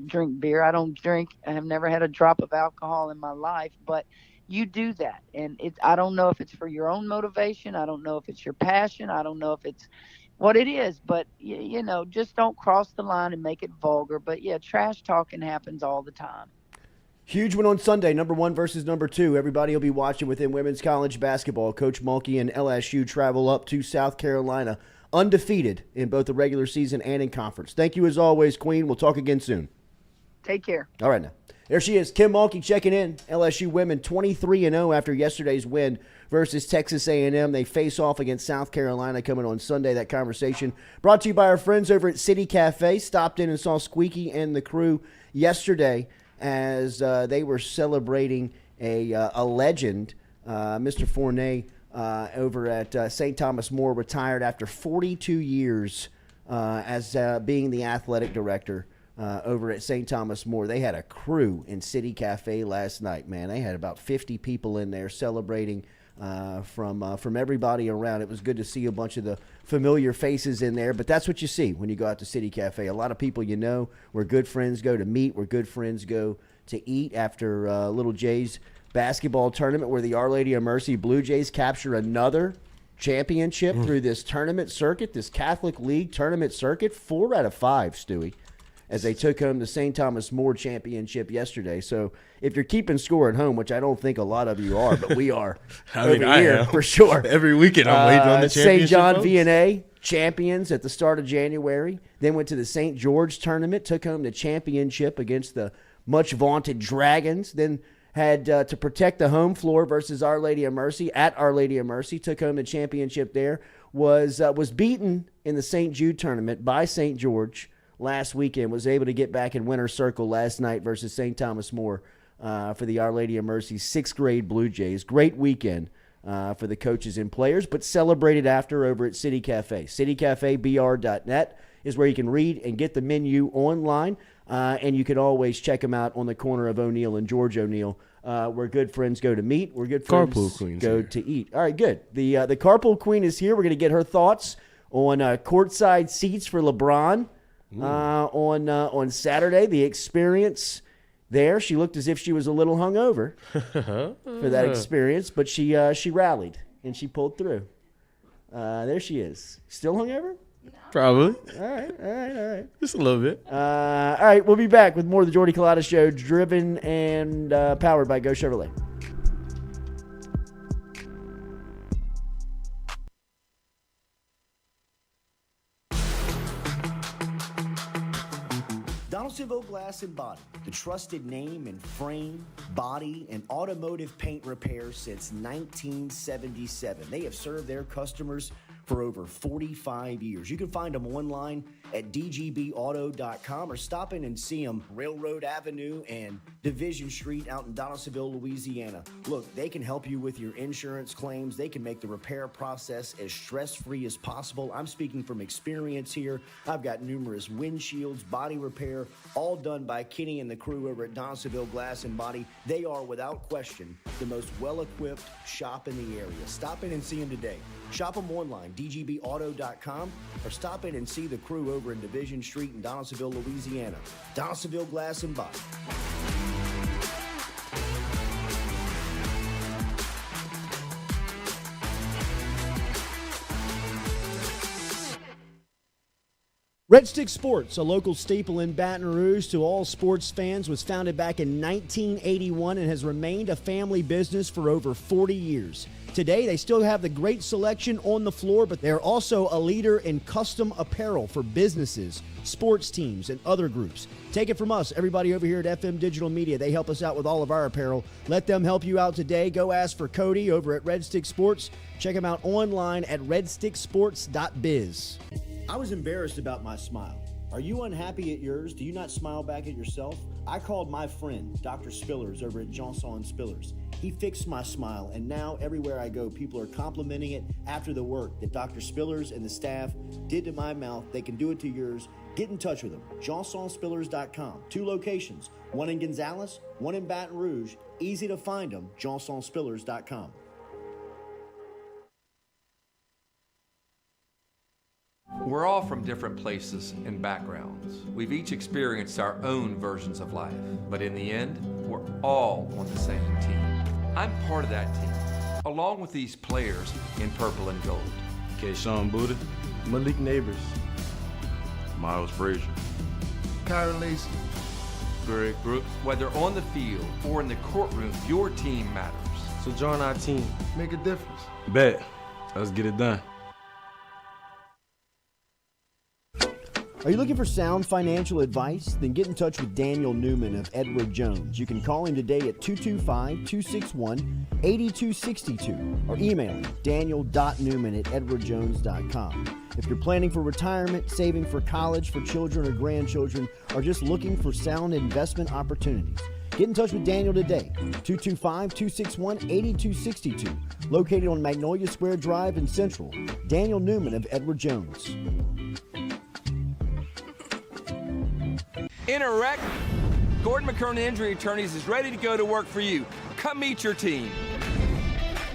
drink beer. I don't drink. I have never had a drop of alcohol in my life. But you do that. And I don't know if it's for your own motivation. I don't know if it's your passion. I don't know if it's what it is. But, just don't cross the line and make it vulgar. But, trash talking happens all the time. Huge one on Sunday, number 1 versus number 2. Everybody will be watching within women's college basketball. Coach Mulkey and LSU travel up to South Carolina, undefeated in both the regular season and in conference. Thank you as always, Queen. We'll talk again soon. Take care. All right, now. There she is, Kim Mulkey checking in. LSU women 23-0 after yesterday's win versus Texas A&M. They face off against South Carolina coming on Sunday. That conversation brought to you by our friends over at City Cafe. Stopped in and saw Squeaky and the crew yesterday as they were celebrating a legend, Mr. Fournet, over at St. Thomas More, retired after 42 years as being the athletic director over at St. Thomas More. They had a crew in City Cafe last night, man. They had about 50 people in there celebrating from everybody around. It was good to see a bunch of the familiar faces in there, but that's what you see when you go out to City Cafe. A lot of people you know, where good friends go to meet, where good friends go to eat after Little Jays basketball tournament, where the Our Lady of Mercy Blue Jays capture another championship through this tournament circuit, this Catholic League tournament circuit. 4 out of 5, Stewie, as they took home the St. Thomas More championship yesterday. So if you're keeping score at home, which I don't think a lot of you are, but we are I mean, over here for sure. Every weekend I'm waiting on the championship. St. John folks. V&A champions at the start of January. Then went to the St. George tournament, took home the championship against the much vaunted Dragons. Then had to protect the home floor versus Our Lady of Mercy at Our Lady of Mercy. Took home the championship there. Was beaten in the St. Jude tournament by St. George last weekend. Was able to get back in winner's circle last night versus St. Thomas More for the Our Lady of Mercy 6th grade Blue Jays. Great weekend for the coaches and players, but celebrated after over at City Cafe. CityCafeBR.net is where you can read and get the menu online, and you can always check them out on the corner of O'Neill and George O'Neill, where good friends go to meet, where good friends go to eat. All right, good. The Carpool Queen is here. We're going to get her thoughts on courtside seats for LeBron on Saturday. The experience there. She looked as if she was a little hungover for that experience, but she rallied and she pulled through. There she is. Still hungover? Probably. All right. Just a little bit. All right, we'll be back with more of the Jordy Culotta Show, driven and powered by Go Chevrolet. Donaldsonville Glass and Body, the trusted name in frame, body, and automotive paint repair since 1977. They have served their customers for over 45 years. You can find them online at dgbauto.com or stop in and see them Railroad Avenue and Division Street out in Donaldsonville, Louisiana. Look, they can help you with your insurance claims. They can make the repair process as stress-free as possible. I'm speaking from experience here. I've got numerous windshields, body repair, all done by Kenny and the crew over at Donaldsonville Glass and Body. They are, without question, the most well-equipped shop in the area. Stop in and see them today. Shop them online, dgbauto.com, or stop in and see the crew over in Division Street in Donaldsonville, Louisiana. Donaldsonville Glass and Body. Red Stick Sports, a local staple in Baton Rouge to all sports fans, was founded back in 1981 and has remained a family business for over 40 years. Today, they still have the great selection on the floor, but they're also a leader in custom apparel for businesses, sports teams, and other groups. Take it from us, everybody over here at FM Digital Media. They help us out with all of our apparel. Let them help you out today. Go ask for Cody over at Red Stick Sports. Check him out online at redsticksports.biz. I was embarrassed about my smile. Are you unhappy at yours? Do you not smile back at yourself? I called my friend, Dr. Spillers, over at Johnson Spillers. He fixed my smile, and now everywhere I go, people are complimenting it after the work that Dr. Spillers and the staff did to my mouth. They can do it to yours. Get in touch with them. JohnsonSpillers.com. 2 locations, one in Gonzales, one in Baton Rouge. Easy to find them, JohnsonSpillers.com. We're all from different places and backgrounds. We've each experienced our own versions of life, but in the end, we're all on the same team. I'm part of that team, along with these players in purple and gold. Kayshawn Buddha, Malik Neighbors, Miles Frazier, Kyron Lacy, Greg Brooks. Whether on the field or in the courtroom, your team matters. So join our team. Make a difference. Bet. Let's get it done. Are you looking for sound financial advice? Then get in touch with Daniel Newman of Edward Jones. You can call him today at 225-261-8262 or email him daniel.newman@edwardjones.com. If you're planning for retirement, saving for college, for children or grandchildren, or just looking for sound investment opportunities, get in touch with Daniel today, 225-261-8262, located on Magnolia Square Drive in Central. Daniel Newman of Edward Jones. In a wreck? Gordon McKernan Injury Attorneys is ready to go to work for you. Come meet your team.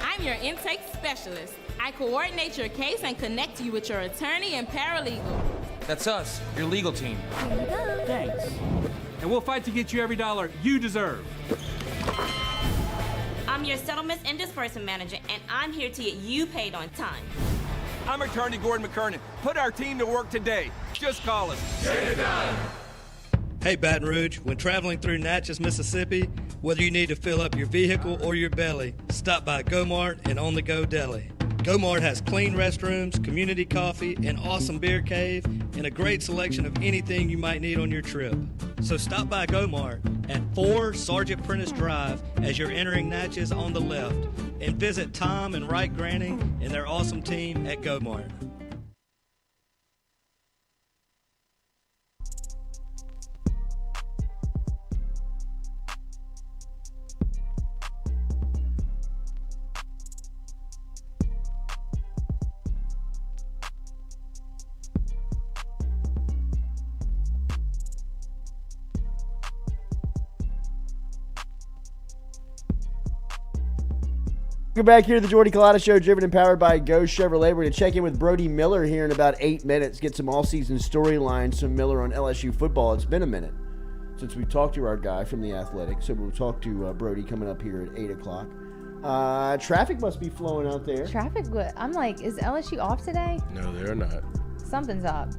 I'm your intake specialist. I coordinate your case and connect you with your attorney and paralegal. That's us, your legal team. Thanks. And we'll fight to get you every dollar you deserve. I'm your settlements and disbursement manager, and I'm here to get you paid on time. I'm attorney Gordon McKernan. Put our team to work today. Just call us. Get it done. Hey, Baton Rouge, when traveling through Natchez, Mississippi, whether you need to fill up your vehicle or your belly, stop by Go-Mart and On The Go Deli. Go-Mart has clean restrooms, community coffee, an awesome beer cave, and a great selection of anything you might need on your trip. So stop by Go-Mart at 4 Sergeant Prentice Drive as you're entering Natchez on the left, and visit Tom and Wright Granny and their awesome team at Go-Mart. Welcome back here to the Jordy Culotta Show, driven and powered by Go Chevrolet. We're going to check in with Brody Miller here in about 8 minutes, get some all-season storylines from Miller on LSU football. It's been a minute since we talked to our guy from the Athletic, so we'll talk to Brody coming up here at 8 o'clock. Traffic must be flowing out there. Traffic? I'm like, is LSU off today? No, they're not. Something's up.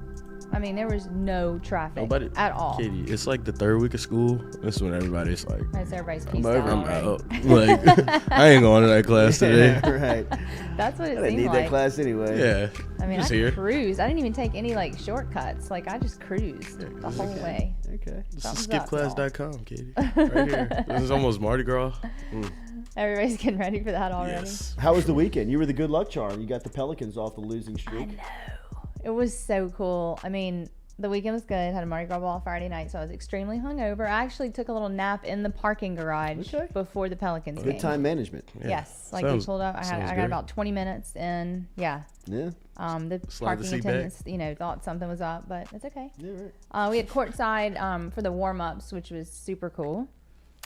I mean, there was no traffic at all. Katie, it's like the 3rd week of school. This is when everybody's like, That's everybody's I'm pieced over. out. I'm out. Like, I ain't going to that class today. Right. That's what it I didn't seemed need like. that class anyway. Yeah. I mean, just I here. cruised. I didn't even take any like shortcuts. Like I just cruised the whole way. Okay. This is Something's up, skipclass.com, Katie. Right here. This is almost Mardi Gras. Everybody's getting ready for that already. Yes. How was the weekend? You were the good luck charm. You got the Pelicans off the losing streak. I know. It was so cool. I mean, the weekend was good. Had a Mardi Gras ball Friday night, so I was extremely hungover. I actually took a little nap in the parking garage before the Pelicans game. Good time management. Yeah. Yes, like we pulled up. I got great. about 20 minutes in. Yeah. Yeah. The Slide the parking seat attendants, thought something was up, but it's okay. Yeah, right. We had courtside for the warm-ups, which was super cool,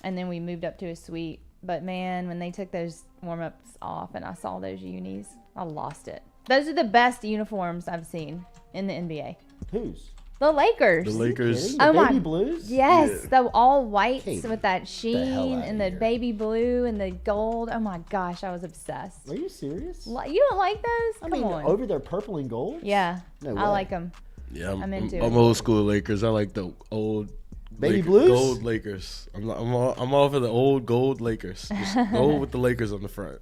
and then we moved up to a suite. But man, when they took those warm-ups off and I saw those unis, I lost it. Those are the best uniforms I've seen in the NBA. Whose? The Lakers. The Lakers. The my baby blues? Yes, the all whites Katie, with that the hell sheen outta and the here. baby blue and the gold. Oh my gosh, I was obsessed. Are you serious? You don't like those? I Come mean, on. over there, purple and gold? Yeah, No I way. like them. Yeah, I'm into I'm it. old school Lakers. I like the old Baby blues? gold Lakers. I'm all for the old gold Lakers. Just gold with the Lakers on the front.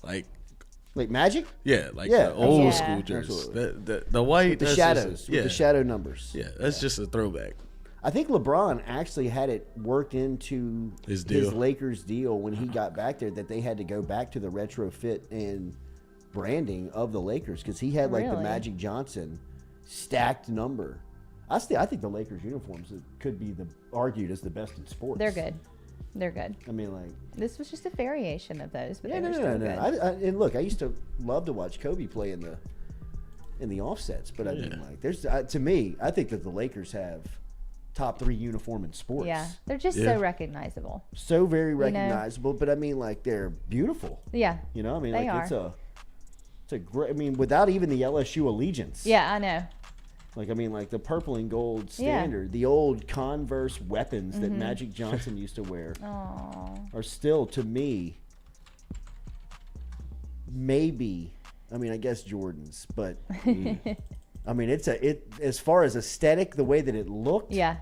Like Magic? yeah, like Yeah, the old yeah. school jerseys. Absolutely. The white With the that's shadows. just With the shadow numbers. Yeah, that's just a throwback. I think LeBron actually had it worked into His deal. Lakers deal when he got back there that they had to go back to the retrofit and branding of the Lakers because he had like the Really? Magic Johnson stacked number. I think the Lakers uniforms could be argued as the best in sports. They're good. They're good. I mean, like This was just a variation of those, but they were no. still good. And look, I used to love to watch Kobe play in the offsets, but I mean, like there's to me, I think that the Lakers have top 3 uniform in sports. Yeah, they're just so recognizable. So very know? recognizable, but I mean, like they're beautiful. Yeah. You know, I mean, They like are. it's a great. I mean, without even the LSU allegiance. Yeah, I know. Like I mean, like the purple and gold Yeah. standard, the old Converse weapons that Magic Johnson used to wear are still to me. Maybe, I mean, I guess Jordans, but I mean, it as far as aesthetic, the way that it looked. Yeah.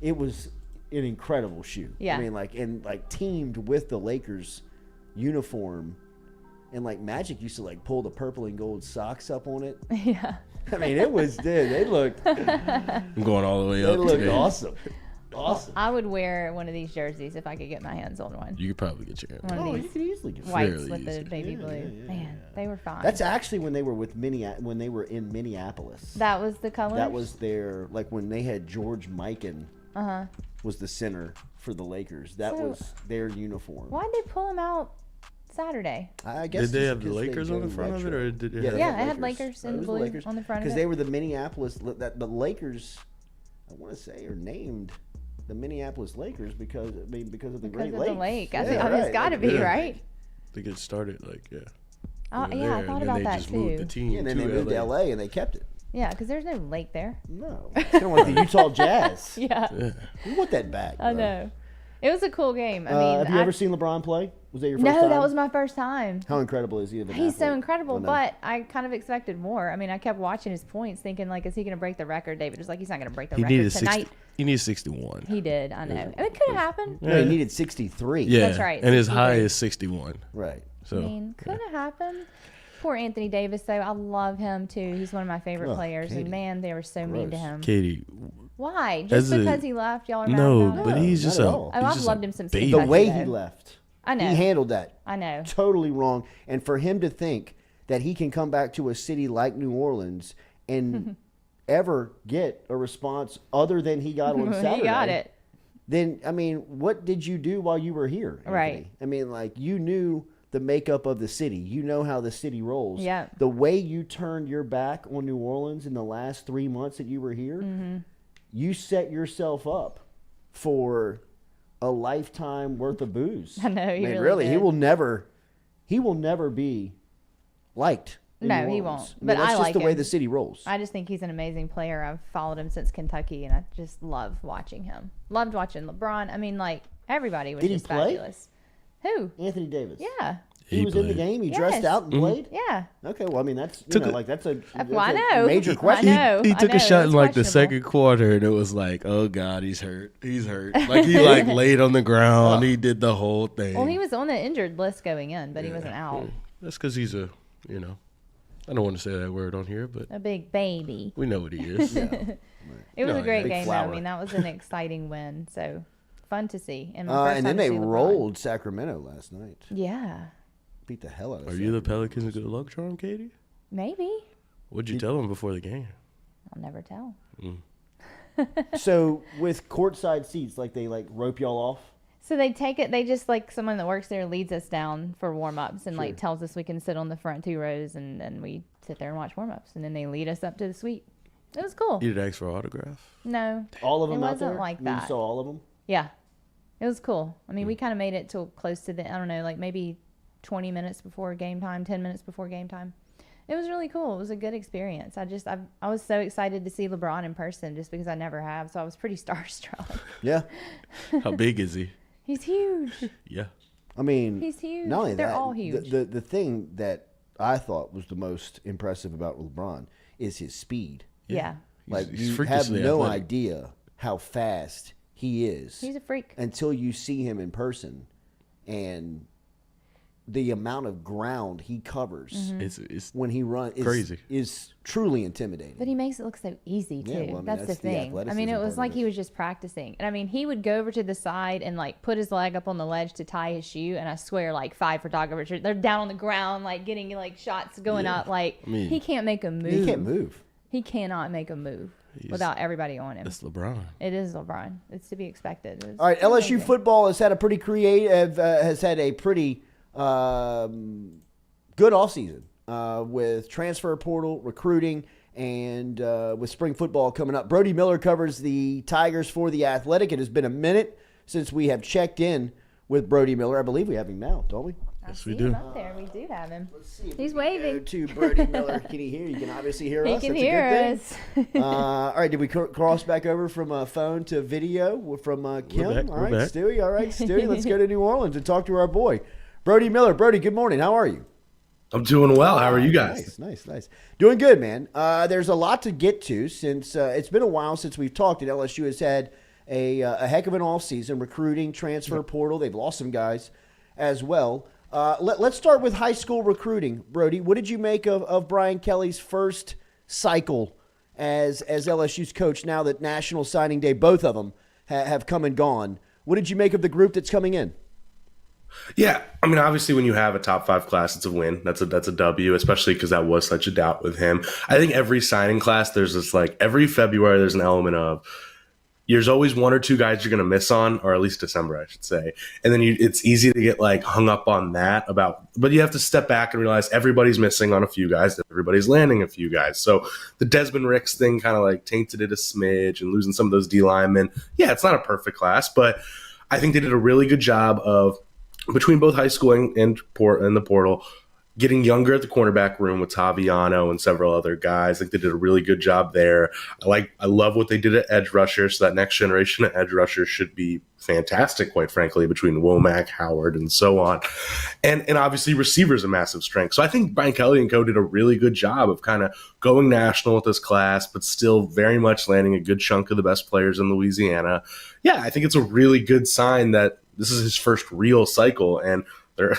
It was an incredible shoe. Yeah. I mean, like teamed with the Lakers uniform, and like Magic used to like pull the purple and gold socks up on it. Yeah. I mean, it was they looked. I'm going all the way They up. looked today. awesome. Awesome. I would wear one of these jerseys if I could get my hands on one. You could probably get your hands. One of Oh, these you could easily get whites fairly with the easy. baby blue. Man, they were fine. That's actually when they were when they were in Minneapolis. That was the colors? That was their like when they had George Mikan Uh-huh. was the center for the Lakers. That So- was their uniform. Why'd they pull them out Saturday? I guess Did they just have the 'cause they Lakers on go the front of it, retro. or did it Yeah, have Yeah, it had Lakers in It was blue Lakers. on the front of because it. they were the Minneapolis. That the Lakers I want to say, are named the Minneapolis Lakers because of the Because Great of Lakes. the lake. Yeah, I mean, right. it's got to be, Yeah. right? They get started like Oh, over yeah, I there, thought and about then they that just moved the too. team Yeah, and then to they moved to LA and they kept it. Yeah, because there's no lake there. No, it's kind of like the Utah Jazz. Yeah. We want that back. I bro. know. It was a cool game. I mean, have you ever seen LeBron play? Was that your first no, time? that was my first time. How incredible is he? He's so incredible, but I kind of expected more. I mean, I kept watching his points, thinking like, is he going to break the record? David was like, he's not going to break the record tonight. He needed 61. He did. I know. I mean, it could have happened. No, he needed 63. Yeah, That's right, and his 63. high is 61. Right. So I mean, could have happened. Poor Anthony Davis, though. I love him too. He's one of my favorite players. Katie. And man, they were so mean to him. Katie, Why? Just because he left, y'all are mad about it? but he's just not a. at all. Oh, he's I've just loved a him since baby. The Kentucky, way though. he left. I know. He handled that. I know. Totally wrong. And for him to think that he can come back to a city like New Orleans and ever get a response other than he got on Saturday. He got it. Then, I mean, what did you do while you were here, Anthony? Right. I mean, like, you knew the makeup of the city. You know how the city rolls. Yeah. The way you turned your back on New Orleans in the last 3 months that you were here, you set yourself up for a lifetime worth of booze. I know, he Man, really did. he will never be liked. in No, New he Orleans. won't. I mean, But that's I just like the way him. the city rolls. I just think he's an amazing player. I've followed him since Kentucky, and I just love watching him. Loved watching LeBron. I mean, like, everybody was Did he just play? fabulous. Who? Anthony Davis. Yeah. He was in the played. game. He Yes. dressed out and played. Yeah. Okay, well, I mean, that's Took a- that's a Well, I know. major I question. know. He took a shot It's in like the questionable. second quarter, and it was like, oh God, he's hurt. He's hurt. Like he like laid on the ground. He did the whole thing. Well, he was on the injured list going in, but he wasn't out. That's because he's a, I don't want to say that word on here, but A big baby. we know what he is. It was No, a great big game, though. flower. I mean, that was an exciting win. So fun to see. And, And then they rolled Sacramento last night. Yeah. Beat the hell out of Are you the Pelicans' good luck charm, Katie? Maybe. What'd you tell him before the game? I'll never tell. So with courtside seats, like they like rope y'all off. So they take it. They just like someone that works there leads us down for warm ups and like tells us we can sit on the front 2 rows, and then we sit there and watch warm ups, and then they lead us up to the suite. It was cool. You did ask for an autograph? No, All of them it out wasn't there. like You that. saw all of them. Yeah, it was cool. I mean, we kind of made it till close to the, I don't know, like maybe 20 minutes before game time, 10 minutes before game time. It was really cool. It was a good experience. I was so excited to see LeBron in person just because I never have, so I was pretty starstruck. Yeah. How big is he? He's huge. Yeah. I mean, He's huge. Not only They're that, all huge. The thing that I thought was the most impressive about LeBron is his speed. Yeah. Like He's you have freakishly no athletic. idea how fast he is. He's a freak. Until you see him in person, and the amount of ground he covers It's when he runs crazy. is truly intimidating. But he makes it look so easy too. Yeah, well, I mean, that's the that's the thing. I mean, athleticism it part was of like it. he was just practicing. And I mean, he would go over to the side and like put his leg up on the ledge to tie his shoe. And I swear, like 5 photographers, they're down on the ground, like getting like shots going up. Like I mean, he can't make a move. He can't move. He cannot make a move without everybody on him. That's LeBron. It is LeBron. It's to be expected. It's All right, LSU amazing. football has had a pretty pretty good offseason with transfer portal, recruiting, and with spring football coming up. Brody Miller covers the Tigers for The Athletic. It has been a minute since we have checked in with Brody Miller. I believe we have him now, don't we? I Yes, we see do. him up there. We do have him. Let's see if He's we can go waving. to Brody Miller. Can he hear? You can obviously hear He us. can That's hear a good us. thing. All right, did we cross back over from phone to video from Kim? back, All we're right, back. Stewie. All right, Stewie. Let's go to New Orleans and talk to our boy, Brody Miller. Brody, good morning. How are you? I'm doing well. How are you guys? Nice. Doing good, man. There's a lot to get to since it's been a while since we've talked, and LSU has had a heck of an offseason, recruiting, transfer portal. They've lost some guys as well. Let's start with high school recruiting. Brody, what did you make of Brian Kelly's first cycle as LSU's coach now that National Signing Day, both of them, have come and gone? What did you make of the group that's coming in? Yeah, I mean, obviously, when you have a top 5 class, it's a win. That's a W, especially because that was such a doubt with him. I think every signing class, there's this like every February, there's an element of there's always one or two guys you're going to miss on, or at least December, I should say. And then it's easy to get like hung up on that but you have to step back and realize everybody's missing on a few guys. Everybody's landing a few guys. So the Desmond Ricks thing kind of like tainted it a smidge and losing some of those D linemen. Yeah, it's not a perfect class, but I think they did a really good job of between both high school and the portal, getting younger at the cornerback room with Taviano and several other guys. I think they did a really good job there. I love what they did at edge rushers. So that next generation of edge rushers should be fantastic, quite frankly, between Womack, Howard, and so on. And obviously receivers a massive strength. So I think Brian Kelly and co did a really good job of kind of going national with this class, but still very much landing a good chunk of the best players in Louisiana. Yeah, I think it's a really good sign that this is his first real cycle. And they're,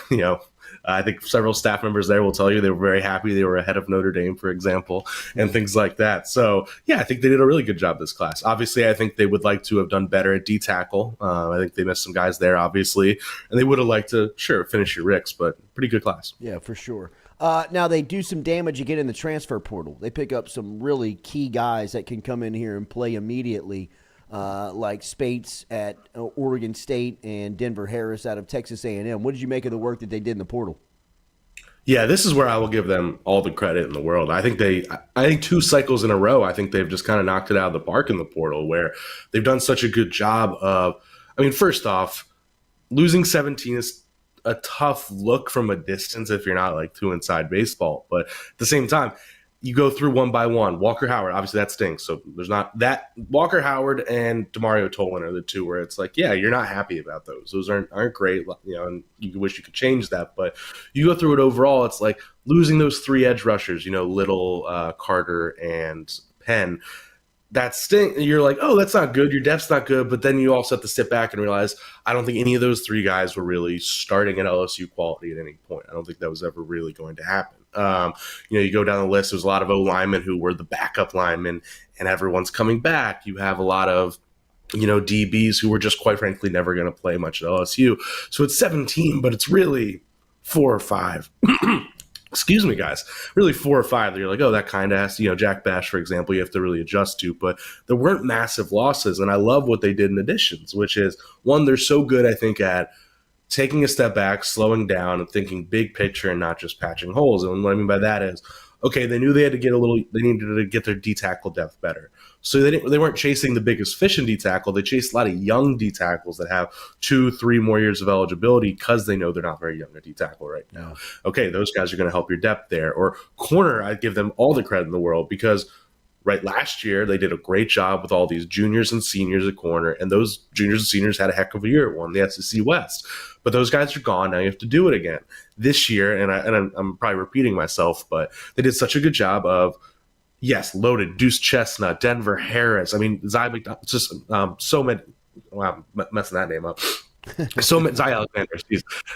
I think several staff members there will tell you they were very happy they were ahead of Notre Dame, for example, and things like that. So, yeah, I think they did a really good job this class. Obviously, I think they would like to have done better at D-tackle. I think they missed some guys there, obviously, and they would have liked to, finish your Ricks, but pretty good class. Yeah, for sure. Now, they do some damage again in the transfer portal. They pick up some really key guys that can come in here and play immediately. Like Spates at Oregon State and Denver Harris out of Texas A&M. What did you make of the work that they did in the portal? Yeah, this is where I will give them all the credit in the world. I think 2 cycles in a row, I think they've just kind of knocked it out of the park in the portal, where they've done such a good job of, first off, losing 17 is a tough look from a distance if you're not like too inside baseball. But at the same time, you go through one by one. Walker Howard, obviously that stinks. So there's not that. Walker Howard and DeMario Tolan are the two where it's like, yeah, you're not happy about those. Those aren't great, and you wish you could change that. But you go through it overall, it's like losing those 3 edge rushers, Little, Carter, and Penn. That stink. You're like, oh, that's not good. Your depth's not good. But then you also have to sit back and realize I don't think any of those 3 guys were really starting at LSU quality at any point. I don't think that was ever really going to happen. You go down the list, there's a lot of O linemen who were the backup linemen, and everyone's coming back. You have a lot of, DBs who were just quite frankly never going to play much at LSU. So it's 17, but it's really 4 or 5. Excuse me, guys. Really 4 or 5 that you're like, oh, that kind of has to, Jack Bash, for example, you have to really adjust to. But there weren't massive losses, and I love what they did in additions, which is, one, they're so good, I think, at taking a step back, slowing down, and thinking big picture and not just patching holes. And what I mean by that is, okay, they knew they needed to get their D-tackle depth better. So they weren't chasing the biggest fish in D-tackle. They chased a lot of young D-tackles that have 2-3 more years of eligibility because they know they're not very young at D-tackle right now. Okay, those guys are going to help your depth there. Or corner, I give them all the credit in the world because last year they did a great job with all these juniors and seniors at corner, and those juniors and seniors had a heck of a year, won the SEC West. But those guys are gone. Now you have to do it again. This year, and I'm probably repeating myself, but they did such a good job of, yes, loaded, Deuce Chestnut, Denver Harris. Zy McDonald, just so many. Wow, I'm messing that name up. So many, Zy Alexander,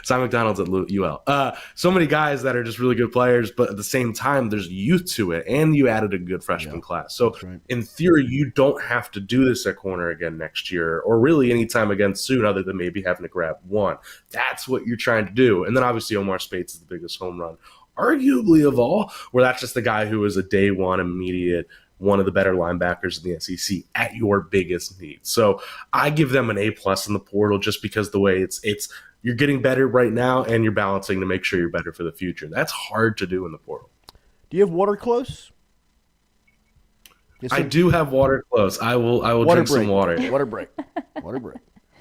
Zy McDonald's at UL. So many guys that are just really good players, but at the same time, there's youth to it, and you added a good freshman class. So in theory, you don't have to do this at corner again next year, or really anytime again soon, other than maybe having to grab one. That's what you're trying to do. And then obviously Omar Spates is the biggest home run, arguably of all, where that's just the guy who was a day one immediate, one of the better linebackers in the SEC at your biggest need. So I give them an A+ in the portal just because the way it's you're getting better right now and you're balancing to make sure you're better for the future. That's hard to do in the portal. Do you have water close? I do have water close. I will drink some water. Water break.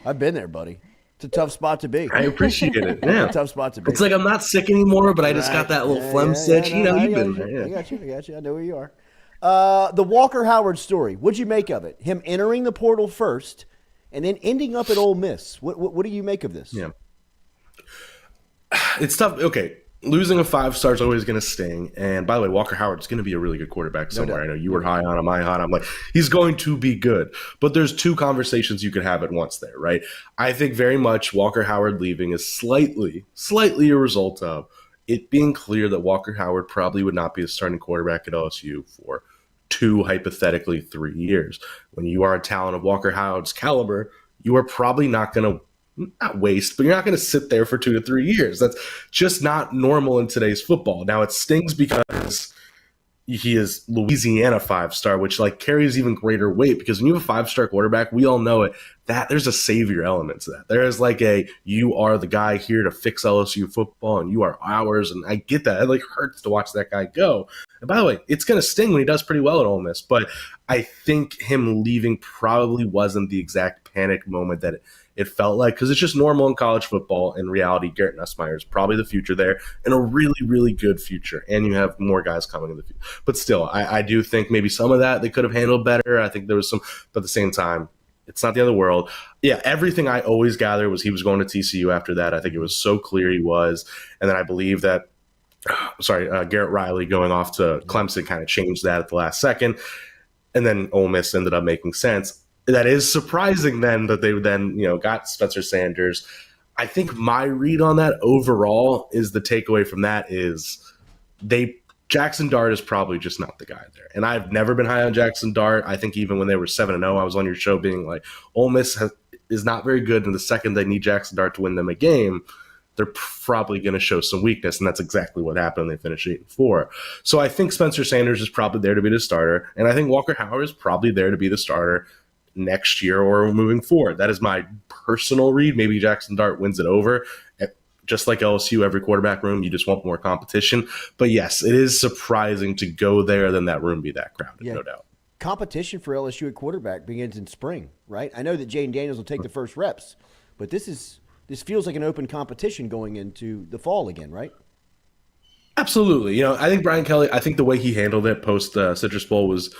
I've been there, buddy. It's a tough spot to be. I appreciate it. Yeah. It's a tough spot to be. It's like I'm not sick anymore, but I just got that little phlegm stitch. You've been there. Yeah. I got you. I know where you are. The Walker Howard story. What'd you make of it? Him entering the portal first and then ending up at Ole Miss. What do you make of this? Yeah. It's tough. Okay. Losing a 5-star is always going to sting. And by the way, Walker Howard's going to be a really good quarterback somewhere. I know you were high on him, I'm like, he's going to be good. But there's 2 conversations you could have at once there, right? I think very much Walker Howard leaving is slightly a result of it being clear that Walker Howard probably would not be a starting quarterback at LSU for 2, hypothetically 3 years. When you are a talent of Walker Howard's caliber, you are probably not going to not waste, but you're not going to sit there for 2 to 3 years. That's just not normal in today's football. Now it stings because, he is Louisiana 5-star, which like carries even greater weight because when you have a 5-star quarterback, we all know it, that there's a savior element to that. There is like you are the guy here to fix LSU football and you are ours. And I get that. It like hurts to watch that guy go. And by the way, it's going to sting when he does pretty well at Ole Miss, but I think him leaving probably wasn't the exact panic moment that it felt like, because it's just normal in college football. In reality, Garrett Nussmeier is probably the future there and a really, really good future. And you have more guys coming in the future. But still, I do think maybe some of that they could have handled better. I think there was some, but at the same time, it's not the other world. Yeah, everything I always gathered was he was going to TCU after that. I think it was so clear he was. And then I believe that, Garrett Riley going off to Clemson kind of changed that at the last second. And then Ole Miss ended up making sense. That is surprising then that they then, got Spencer Sanders. I think my read on that overall is the takeaway from that is Jackson Dart is probably just not the guy there. And I've never been high on Jackson Dart. I think even when they were 7-0, I was on your show being like, Ole Miss is not very good. And the second they need Jackson Dart to win them a game, they're probably going to show some weakness. And that's exactly what happened. They finished 8-4. So I think Spencer Sanders is probably there to be the starter. And I think Walker Howard is probably there to be the starter next year or moving forward. That is my personal read. Maybe Jackson Dart wins it over. Just like LSU, every quarterback room, you just want more competition. But yes, it is surprising to go there than that room be that crowded, no doubt. Competition for LSU at quarterback begins in spring, right? I know that Jaden Daniels will take the first reps, but this feels like an open competition going into the fall again, right? Absolutely. I think Brian Kelly, I think the way he handled it post Citrus Bowl was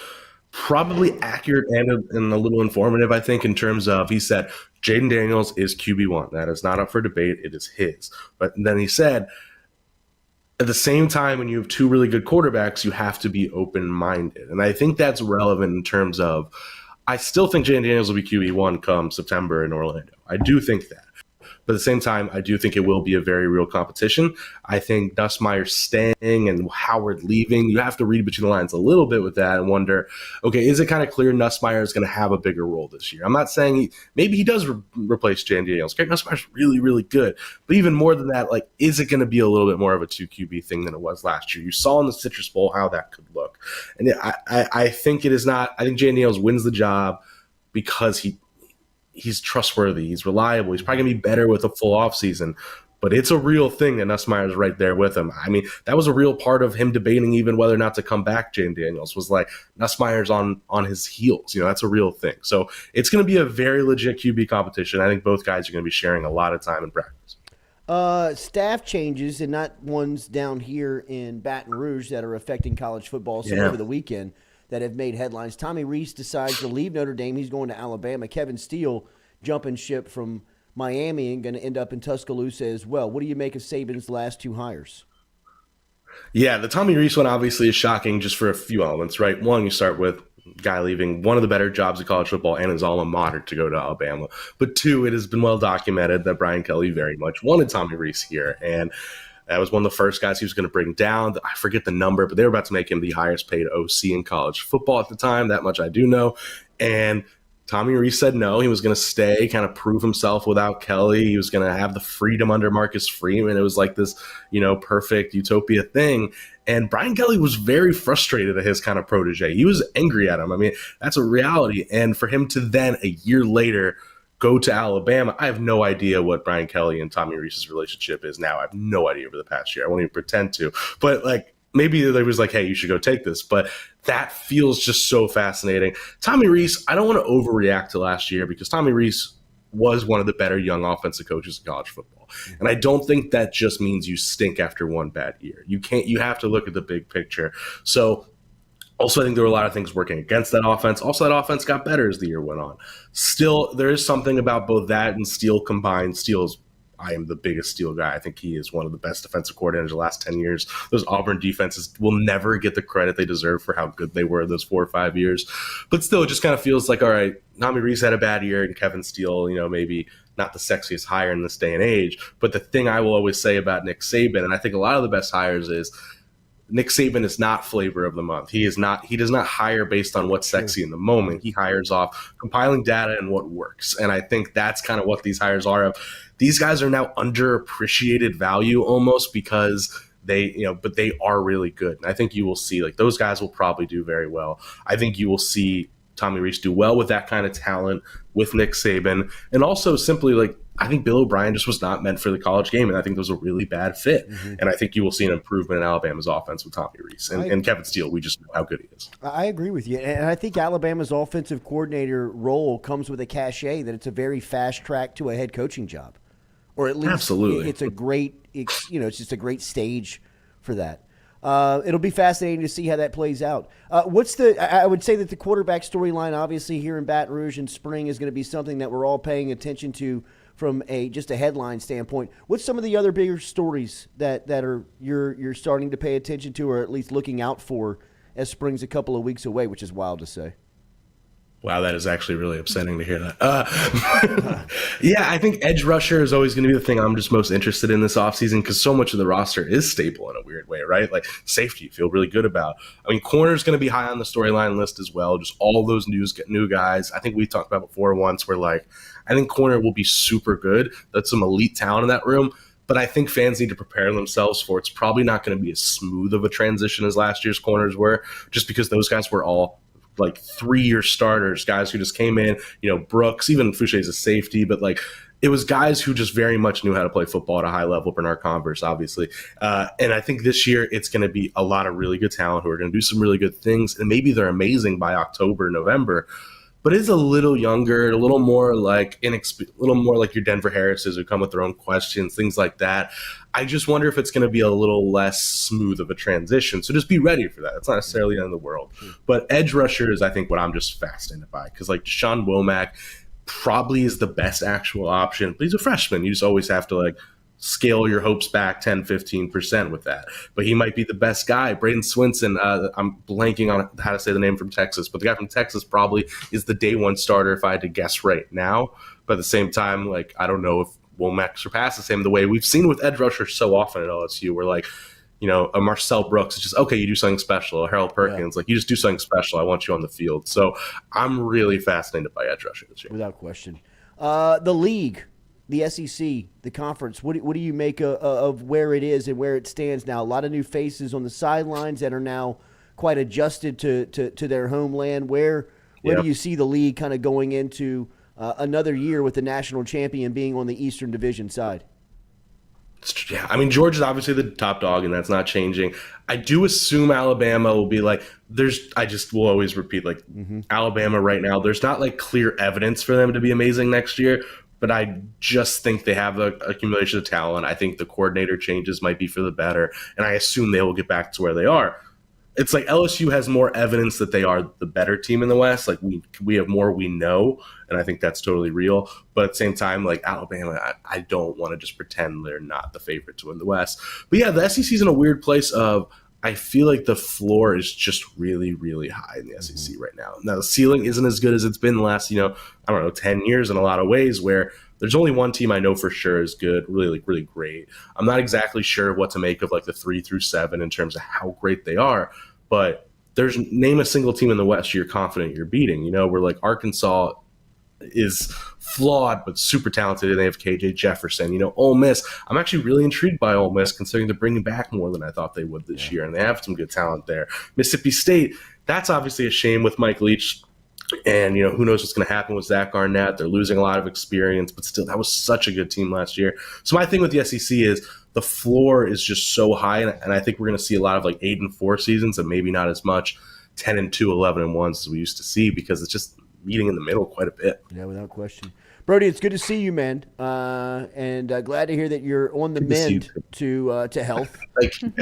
probably accurate and a little informative, I think, in terms of he said, Jaden Daniels is QB1. That is not up for debate. It is his. But then he said, at the same time, when you have two really good quarterbacks, you have to be open-minded. And I think that's relevant in terms of, I still think Jaden Daniels will be QB1 come September in Orlando. I do think that. But at the same time, I do think it will be a very real competition. I think Nussmeier staying and Howard leaving, you have to read between the lines a little bit with that and wonder, okay, is it kind of clear Nussmeier is going to have a bigger role this year? I'm not saying maybe he does replace Jaden Daniels. Garrett Nussmeier's really, really good. But even more than that, like, is it going to be a little bit more of a 2 QB thing than it was last year? You saw in the Citrus Bowl how that could look. And I think it is not. I think Jaden Daniels wins the job because he's trustworthy. He's reliable. He's probably going to be better with a full offseason. But it's a real thing that Nussmeier's right there with him. I mean, that was a real part of him debating even whether or not to come back, Jaden Daniels, was like Nussmeier's on his heels. That's a real thing. So it's going to be a very legit QB competition. I think both guys are going to be sharing a lot of time in practice. Staff changes, and not ones down here in Baton Rouge that are affecting college football over the weekend that have made headlines. Tommy Rees decides to leave Notre Dame. He's going to Alabama. Kevin Steele jumping ship from Miami and going to end up in Tuscaloosa as well. What do you make of Saban's last two hires? Yeah, the Tommy Rees one obviously is shocking just for a few elements, right? One, you start with guy leaving one of the better jobs in college football and his alma mater to go to Alabama. But two, it has been well documented that Brian Kelly very much wanted Tommy Rees here. And that was one of the first guys he was going to bring down. I forget the number, but they were about to make him the highest paid OC in college football at the time. That much I do know. And Tommy Rees said no. He was going to stay, kind of prove himself without Kelly. He was going to have the freedom under Marcus Freeman. It was like this, perfect utopia thing. And Brian Kelly was very frustrated at his kind of protege. He was angry at him. I mean, that's a reality. And for him to then, a year later, go to Alabama, I have no idea what Brian Kelly and Tommy Rees's relationship is now. I have no idea over the past year. I won't even pretend to. But maybe they was like, hey, you should go take this. But that feels just so fascinating. Tommy Rees, I don't want to overreact to last year because Tommy Rees was one of the better young offensive coaches in college football. And I don't think that just means you stink after one bad year. You have to look at the big picture. So also, I think there were a lot of things working against that offense. Also, that offense got better as the year went on. Still, there is something about both that and Steele combined. I am the biggest Steele guy. I think he is one of the best defensive coordinators of the last 10 years. Those Auburn defenses will never get the credit they deserve for how good they were those 4 or 5 years. But still, it just kind of feels like, all right, Tommy Rees had a bad year, and Kevin Steele, maybe not the sexiest hire in this day and age. But the thing I will always say about Nick Saban, and I think a lot of the best hires is, Nick Saban is not flavor of the month. He does not hire based on what's sexy in the moment. He hires off compiling data and what works. And I think that's kind of what these hires are of. These guys are now underappreciated value almost because But they are really good. And I think you will see, like, those guys will probably do very well. I think you will see Tommy Rees do well with that kind of talent, with Nick Saban. And also simply, like, I think Bill O'Brien just was not meant for the college game, and I think that was a really bad fit. And I think you will see an improvement in Alabama's offense with Tommy Rees. And Kevin Steele, we just know how good he is. I agree with you. And I think Alabama's offensive coordinator role comes with a cachet that it's a very fast track to a head coaching job. Or at least Absolutely. It's it's just a great stage for that. It'll be fascinating to see how that plays out. I would say that the quarterback storyline, obviously here in Baton Rouge in spring, is going to be something that we're all paying attention to from just a headline standpoint. What's some of the other bigger stories that are you're starting to pay attention to, or at least looking out for, as spring's a couple of weeks away, which is wild to say? Wow, that is actually really upsetting to hear that. Yeah, I think edge rusher is always going to be the thing I'm just most interested in this offseason, because so much of the roster is stable in a weird way, right? Like safety, you feel really good about. I mean, corner is going to be high on the storyline list as well. Just all those new guys. I think we talked about before once where, like, I think corner will be super good. That's some elite talent in that room. But I think fans need to prepare themselves for it's probably not going to be as smooth of a transition as last year's corners were, just because those guys were all like 3-year starters, guys who just came in, Brooks, even Foucher's a safety, but like it was guys who just very much knew how to play football at a high level. Bernard Converse, obviously. And I think this year it's going to be a lot of really good talent who are going to do some really good things. And maybe they're amazing by October, November, but it's a little younger, a little more like your Denver Harrises who come with their own questions, things like that. I just wonder if it's going to be a little less smooth of a transition. So just be ready for that. It's not necessarily the end of the world. But edge rusher is, I think, what I'm just fascinated by, because like Deshaun Womack probably is the best actual option, but he's a freshman. You just always have to like scale your hopes back 10-15% with that. But he might be the best guy. Braden Swinson, I'm blanking on how to say the name from Texas, but the guy from Texas probably is the day one starter if I had to guess right now. But at the same time, like, I don't know if Womack surpasses him the way we've seen with edge rushers so often at LSU, where like, a Marcel Brooks is just, okay, you do something special. A Harold Perkins, like, you just do something special. I want you on the field. So I'm really fascinated by edge rusher this year. Without question. The league, the SEC, the conference, what do you make of where it is and where it stands now? A lot of new faces on the sidelines that are now quite adjusted to their homeland. Where do you see the league kind of going into another year with the national champion being on the Eastern Division side? Yeah, I mean, Georgia's obviously the top dog, and that's not changing. I do assume Alabama will be like, I just will always repeat, like, Alabama right now, there's not like clear evidence for them to be amazing next year, but I just think they have the accumulation of talent. I think the coordinator changes might be for the better, and I assume they will get back to where they are. It's like LSU has more evidence that they are the better team in the West. Like we have more we know, and I think that's totally real. But at the same time, like Alabama, I don't want to just pretend they're not the favorite to win the West. But yeah, the SEC's in a weird place of, I feel like the floor is just really, really high in the SEC right now. Now, the ceiling isn't as good as it's been the last, 10 years in a lot of ways, where there's only one team I know for sure is good, really, really great. I'm not exactly sure what to make of like the 3 through 7 in terms of how great they are, but name a single team in the West you're confident you're beating. Where like Arkansas is flawed but super talented, and they have KJ Jefferson. Ole Miss, I'm actually really intrigued by Ole Miss, considering they're bringing back more than I thought they would this year, and they have some good talent there. Mississippi State, that's obviously a shame with Mike Leach. And, who knows what's going to happen with Zach Arnett. They're losing a lot of experience, but still, that was such a good team last year. So my thing with the SEC is the floor is just so high, and I think we're going to see a lot of like 8-4 seasons and maybe not as much 10-2, 11-1 as we used to see, because it's just meeting in the middle quite a bit. Yeah, without question. Brody, it's good to see you, man, and glad to hear that you're on the mend to health. Thank you.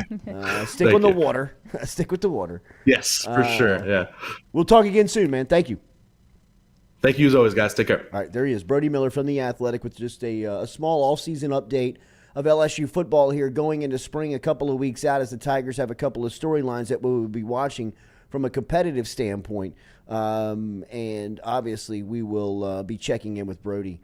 Stick with the water. Stick with the water. Yes, for sure. Yeah. We'll talk again soon, man. Thank you. Thank you as always, guys. Take care. All right, there he is, Brody Miller from The Athletic, with just a small offseason update of LSU football here going into spring, a couple of weeks out, as the Tigers have a couple of storylines that we will be watching from a competitive standpoint. And obviously we will be checking in with Brody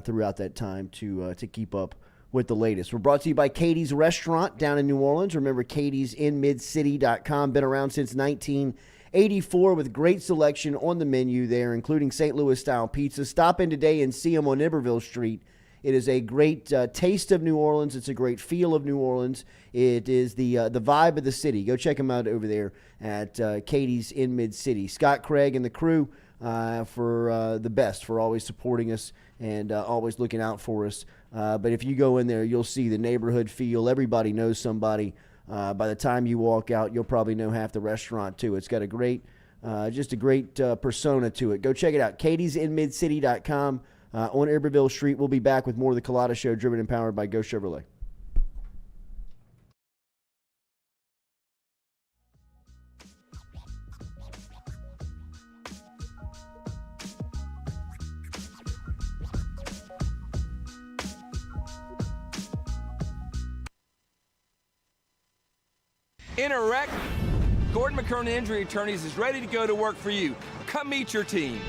throughout that time to keep up with the latest. We're brought to you by Katie's Restaurant down in New Orleans. Remember, katie'sinmidcity.com, been around since 1984 with great selection on the menu there, including St. Louis-style pizza. Stop in today and see them on Iberville Street It is a great taste of New Orleans. It's a great feel of New Orleans. It is the vibe of the city. Go check them out over there at Katie's in Mid-City. Scott Craig and the crew for the best, for always supporting us and always looking out for us. But if you go in there, you'll see the neighborhood feel. Everybody knows somebody. By the time you walk out, you'll probably know half the restaurant, too. It's got a great, just a great persona to it. Go check it out, katiesinmidcity.com on Iberville Street. We'll be back with more of the Culotta Show, driven and powered by Go Chevrolet. In a wreck, Gordon McKernan Injury Attorneys is ready to go to work for you. Come meet your team.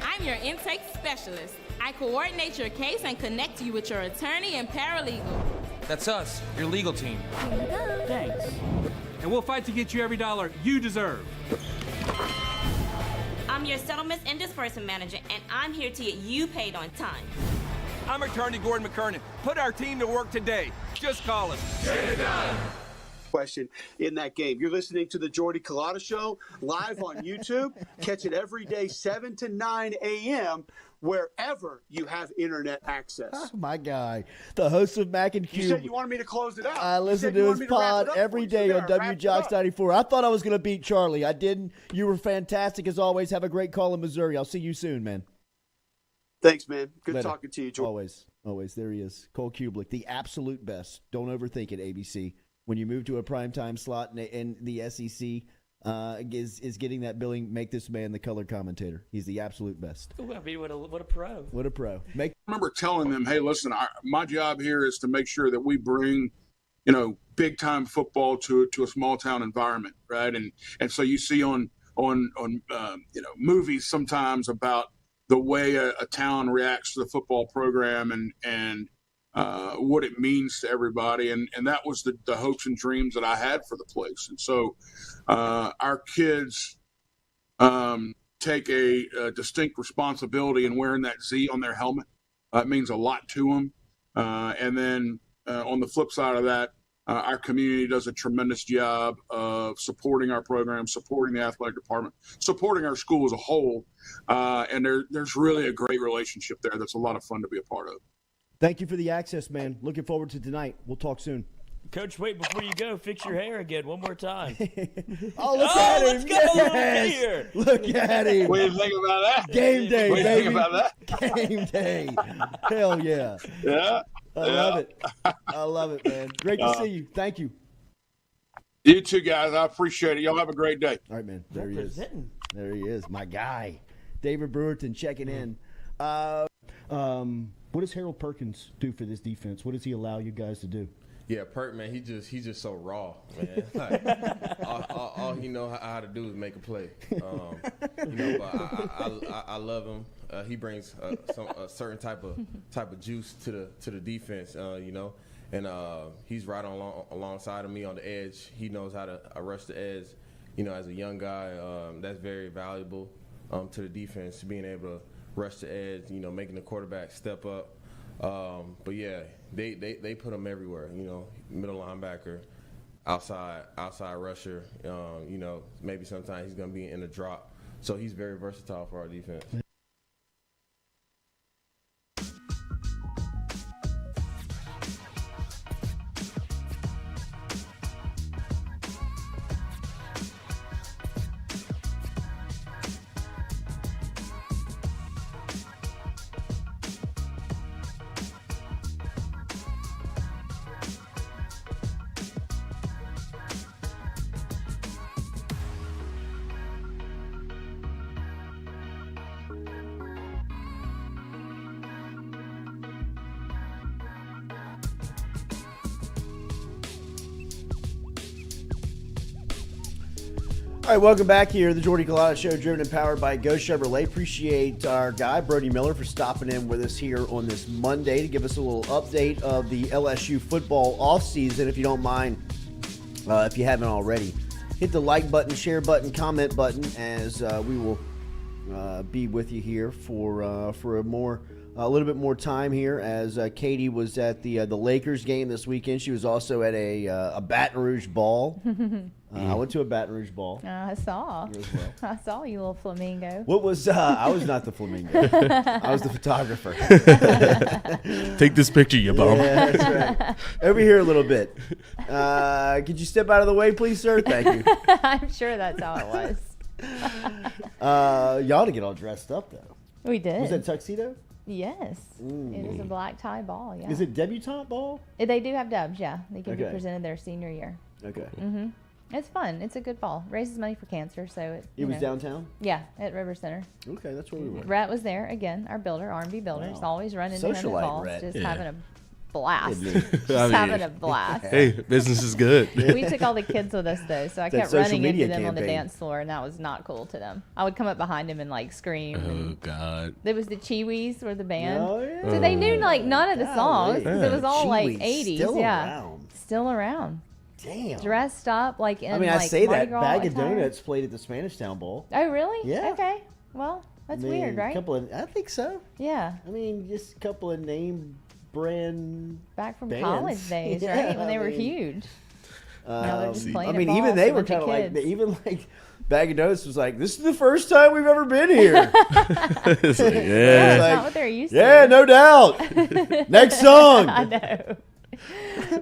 I'm your intake specialist. I coordinate your case and connect you with your attorney and paralegal. That's us, your legal team. Thanks. And we'll fight to get you every dollar you deserve. I'm your settlements and disbursement manager, and I'm here to get you paid on time. I'm attorney Gordon McKernan. Put our team to work today. Just call us. Get it done. Question in that game. You're listening to the Jordy Culotta Show live on YouTube. Catch it every day, 7 to 9 a.m., wherever you have internet access. Oh, my guy, the host of Mac and Cube. You said you wanted me to close it out. I listen to his pod every day on WJOX 94. I thought I was going to beat Charlie. I didn't. You were fantastic as always. Have a great call in Missouri. I'll see you soon, man. Thanks, man. Good Later. talking to you, Jordy. Always. There he is. Cole Kubelik, the absolute best. Don't overthink it, ABC. When you move to a primetime slot and the SEC is getting that billing, make this man the color commentator. He's the absolute best. Ooh, I mean, what a pro. What a pro. I remember telling them, hey, listen, my job here is to make sure that we bring, big time football to a small town environment, right? And so you see on movies sometimes about the way a town reacts to the football program and what it means to everybody. And that was the hopes and dreams that I had for the place. And so our kids take a distinct responsibility in wearing that Z on their helmet. It means a lot to them. And then on the flip side of that, our community does a tremendous job of supporting our program, supporting the athletic department, supporting our school as a whole. And there's really a great relationship there that's a lot of fun to be a part of. Thank you for the access, man. Looking forward to tonight. We'll talk soon. Coach, wait, before you go, fix your hair again one more time. Look at him. Let's go. Yes. Here. Look at him. What do you think about that? Game day, what do you baby. think about that? Game day. Hell yeah. Yeah. I love it. I love it, man. Great to see you. Thank you. You too, guys. I appreciate it. Y'all have a great day. All right, man. There he is. There he is. My guy. David Brewerton checking in. What does Harold Perkins do for this defense? What does he allow you guys to do? Yeah, Perk, man, he's just so raw, man. Like, all he know how to do is make a play. But I love him. He brings a certain type of juice to the defense, and he's right alongside of me on the edge. He knows how to rush the edge. As a young guy, that's very valuable to the defense, being able to rush the edge, making the quarterback step up. But yeah, they put him everywhere, middle linebacker, outside rusher, maybe sometimes he's going to be in a drop. So he's very versatile for our defense. All right, welcome back here. The Jordy Culotta Show, driven and powered by Go Chevrolet. Appreciate our guy, Brody Miller, for stopping in with us here on this Monday to give us a little update of the LSU football offseason. If you don't mind, if you haven't already, hit the like button, share button, comment button, as we will be with you here for a more a little bit more time here as Katie was at the Lakers game this weekend. She was also at a Baton Rouge ball. I went to a Baton Rouge ball. I saw. You as well. I saw you, little flamingo. What was? I was not the flamingo. I was the photographer. Take this picture, you bum. Yeah, that's right. Over here a little bit. Could you step out of the way, please, sir? Thank you. I'm sure that's how it was. Y'all to get all dressed up though. We did. Was that tuxedo? Yes. It is a black tie ball. Yeah. Is it debutante ball? They do have dubs. Yeah, they can be Okay. presented their senior year. Okay. It's fun. It's a good ball. Raises money for cancer, so It was downtown. Yeah, at River Center. Okay, that's where we were. Rhett was there again. Our builder, R&B builder, is always running independent Socialite balls, Rhett. just Yeah. having a blast. Isn't he? Just having a blast. Hey, business is good. We took all the kids with us though, so I That kept social running into media them on the campaign. dance floor, and that was not cool to them. I would come up behind him and like scream. Oh God. There was the Chiwis were the band, Oh, yeah. so they knew like none of the songs because it was all like Chiwis, 80s. still yeah, around. still around. Damn. Dressed up like in. I mean, I like, say Mardi that Gras Bag of attire. Donuts played at the Spanish Town Bowl. Oh really? Yeah. Okay. Well, that's weird, right? I think so. Yeah. I mean, just a couple of name brand. Back from bands. college days, Yeah, right? When they I were mean, huge. Now they're just playing I mean, at even balls they with were a bunch kind of of like, kids. even like Bag of Donuts was like, this is the first time we've ever been here. It's like, Yeah, yeah. it's like, not what they're used Yeah, to. no doubt. Next song. I know.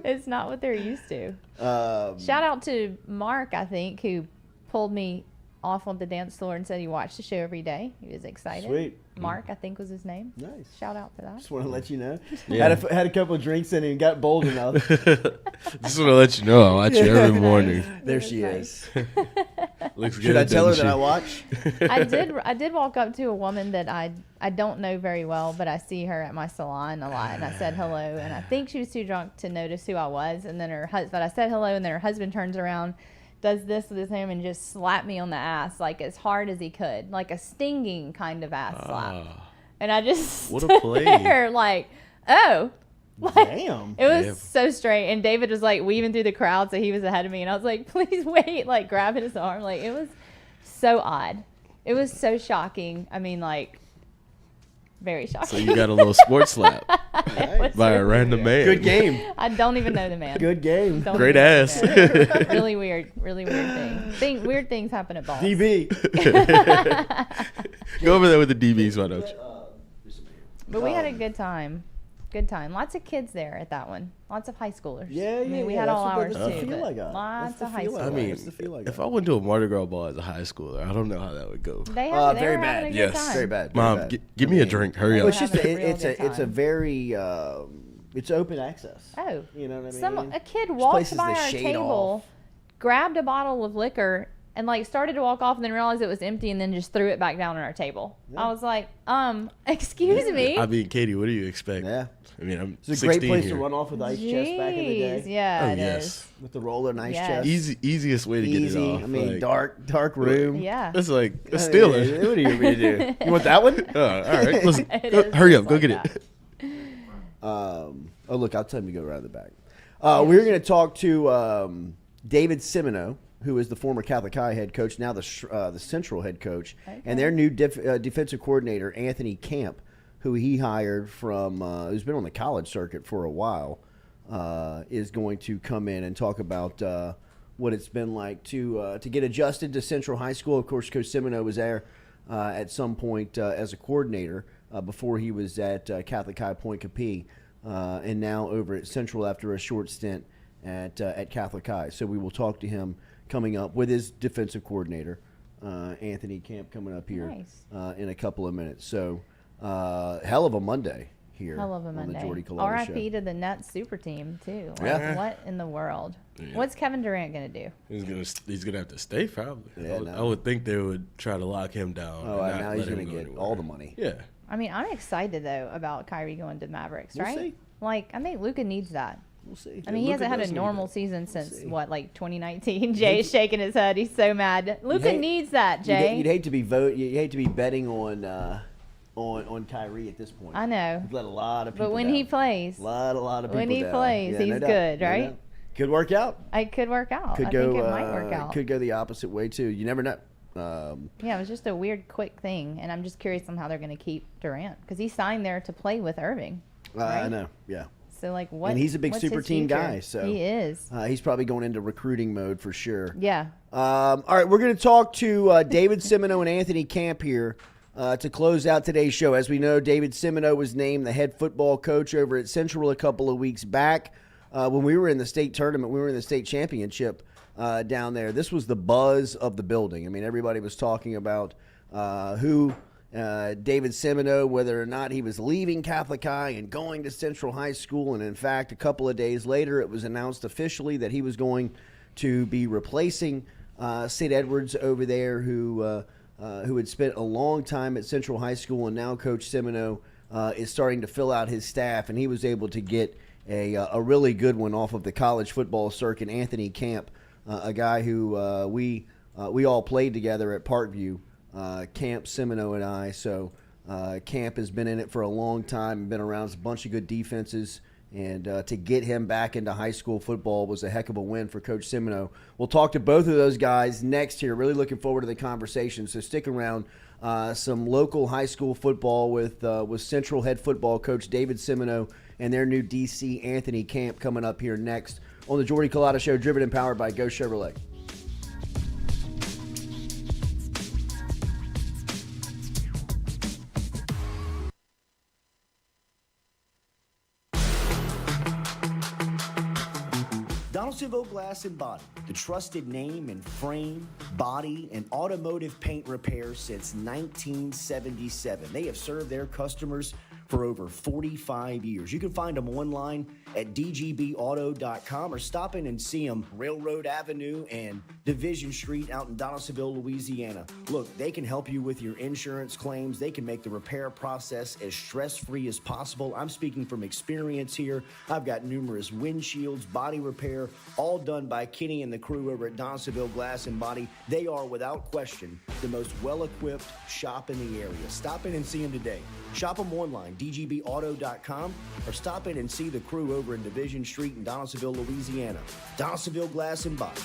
It's not what they're used to. Shout out to Mark, I think, who pulled me off on the dance floor and said he watched the show every day. He was excited. Sweet. Mark, I think was his name. Nice. Shout out for that. Just want to let you know. Yeah. Had a couple of drinks in and got bold enough. Just want to let you know I watch you every morning. There she is. Looks good. Should I tell her doesn't that I she? watch? I did walk up to a woman that I don't know very well, but I see her at my salon a lot, and I said hello, and I think she was too drunk to notice who I was, and then but I said hello, and then her husband turns around, does this with his hand, and just slapped me on the ass like as hard as he could, like a stinging kind of ass slap, and I just What a stood play. there like, oh. Like, Damn. It was Damn. so straight, and David was like weaving through the crowd, so he was ahead of me, and I was like, "Please wait!" Like grabbing his arm, like it was so odd. It was so shocking. I mean, like very shocking. So you got a little sports slap was by a random man. Good game. I don't even know the man. Good game. Don't Great even know ass. the man. Really weird thing. Weird things happen at balls. DB. Go over there with the DBs, why don't you? But we had a good time. Good time. Lots of kids there at that one. Lots of high schoolers. Yeah, I mean, yeah, we yeah. had That's all what- ours that's the too. feel but I got. Lots That's the of high feel I I got. schoolers. mean, That's the feel I if got. I went to a Mardi Gras ball as a high schooler, I don't know how that would go. They were Very having bad. a good Yes. time. Very bad. Mom, very bad. give me a drink. Hurry Well, up. it's just having a real it's good a time. very it's open access. Oh, You know what I mean? a kid There's walked places by that our shade table, off. grabbed a bottle of liquor, and like started to walk off, and then realized it was empty, and then just threw it back down on our table. I was like, excuse me. I mean, Katie, what do you expect? Yeah. I mean, I'm It's a 16 great place here. to run off with ice chest back in the Jeez, day. yeah, Oh, it yes. is. With the roller and ice Yes. chest. Easiest way to get Easy. it off. I mean, like, dark room. Yeah. That's like a What Steeler. do you want me to do? You want that one? All right, listen, It go- is hurry just up, go like get that. it. Oh, look, I'll tell him to go around the back. We're going to talk to David Simoneaux, who is the former Catholic High head coach, now the Central head coach, and their new defensive coordinator, Anthony Camp, who he hired from, who's been on the college circuit for a while, is going to come in and talk about what it's been like to get adjusted to Central High School. Of course, Coach Simoneaux was there at some point as a coordinator before he was at Catholic High Point Capee, and now over at Central after a short stint at Catholic High. So we will talk to him coming up with his defensive coordinator, Anthony Camp, coming up here in a couple of minutes. So hell of a Monday here Hell of a on the Monday. Jordy Culotta R.I.P. show. to the Nets super team too. Like, Yeah. What in the world? Yeah. What's Kevin Durant gonna do? He's gonna have to stay probably. Yeah, I would think they would try to lock him down. Oh, and and not now he's let going him to go get anywhere. all the money. Yeah. I mean, I'm excited though about Kyrie going to Mavericks, We'll right? see. Like, I think Luka needs that. We'll see. I mean, he Luka hasn't had does a need normal that. season We'll since see. what, like 2019. Jay's shaking his head. He's so mad. Luka hate- needs that, You'd Jay. hate to be you hate to be betting on Kyrie at this point. I know. You've let a lot of people But when down. he plays, a lot of people when he down. plays, Yeah, he's no doubt, good, no right? doubt. Could work out. it could work out. Could I go. think it might work out. Could go the opposite way too. You never know. Yeah, it was just a weird, quick thing, and I'm just curious on how they're going to keep Durant because he signed there to play with Irving. Right? I know, yeah. So, like, what? And he's a big what's super his team future? guy, so he is. He's probably going into recruiting mode for sure. Yeah. All right, we're going to talk to David Simoneaux and Anthony Camp here to close out today's show. As we know, David Simoneaux was named the head football coach over at Central a couple of weeks back when we were in the state tournament. We were in the state championship down there. This was the buzz of the building. I mean, everybody was talking about who David Simoneaux, whether or not he was leaving Catholic High and going to Central High School. And in fact, a couple of days later, it was announced officially that he was going to be replacing Sid Edwards over there, who had spent a long time at Central High School, and now Coach Simoneaux is starting to fill out his staff, and he was able to get a really good one off of the college football circuit. Anthony Camp, a guy who we all played together at Parkview, Camp, Simoneaux, and I. So Camp has been in it for a long time, been around a bunch of good defenses. And to get him back into high school football was a heck of a win for Coach Simoneaux. We'll talk to both of those guys next here. Really looking forward to the conversation. So stick around. Some local high school football with Central head football coach David Simoneaux and their new DC Anthony Camp coming up here next on the Jordy Culotta Show, driven and powered by Go Chevrolet. Donaldsonville Glass and Body, the trusted name in frame, body, and automotive paint repair since 1977. They have served their customers for over 45 years. You can find them online at dgbauto.com or stop in and see them Railroad Avenue and Division Street out in Donaldsonville, Louisiana. Look, they can help you with your insurance claims. They can make the repair process as stress-free as possible. I'm speaking from experience here. I've got numerous windshields, body repair, all done by Kenny and the crew over at Donaldsonville Glass and Body. They are, without question, the most well-equipped shop in the area. Stop in and see them today. Shop them online, dgbauto.com, or stop in and see the crew over in Division Street in Donaldsonville, Louisiana. Donaldsonville Glass and Body.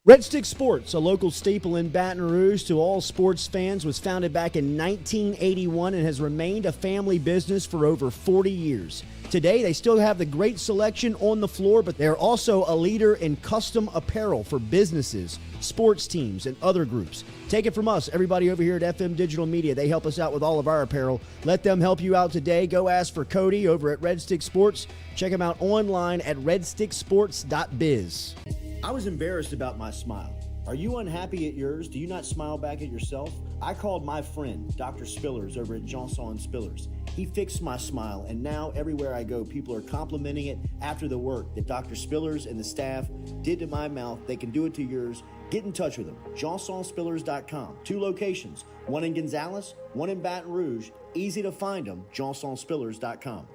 Red Stick Sports, a local staple in Baton Rouge to all sports fans, was founded back in 1981 and has remained a family business for over 40 years. Today, they still have the great selection on the floor, but they're also a leader in custom apparel for businesses, sports teams, and other groups. Take it from us, everybody over here at FM Digital Media. They help us out with all of our apparel. Let them help you out today. Go ask for Cody over at Red Stick Sports. Check him out online at redsticksports.biz. I was embarrassed about my smile. Are you unhappy at yours? Do you not smile back at yourself? I called my friend, Dr. Spillers, over at Johnson Spillers. He fixed my smile, and now everywhere I go, people are complimenting it after the work that Dr. Spillers and the staff did to my mouth. They can do it to yours. Get in touch with them. JohnsonSpillers.com. 2 locations, one in Gonzales, one in Baton Rouge. Easy to find them, JohnsonSpillers.com.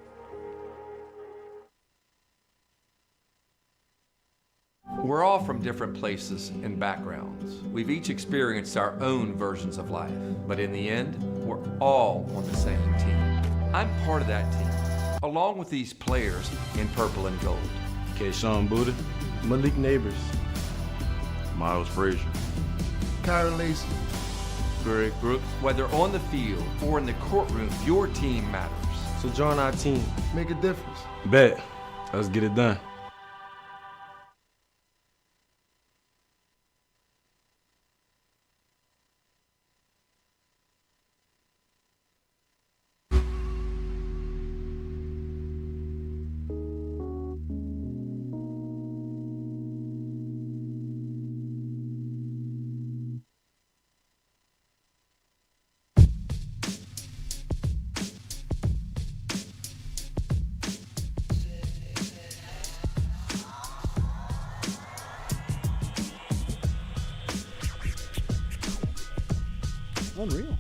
We're all from different places and backgrounds. We've each experienced our own versions of life, but in the end, we're all on the same team. I'm part of that team, along with these players in purple and gold. Kayshawn Buddha, Malik Neighbors, Miles Frazier, Kyron Lacy, Greg Brooks. Whether on the field or in the courtroom, your team matters. So join our team. make a difference. Bet. Let's get it done. Unreal.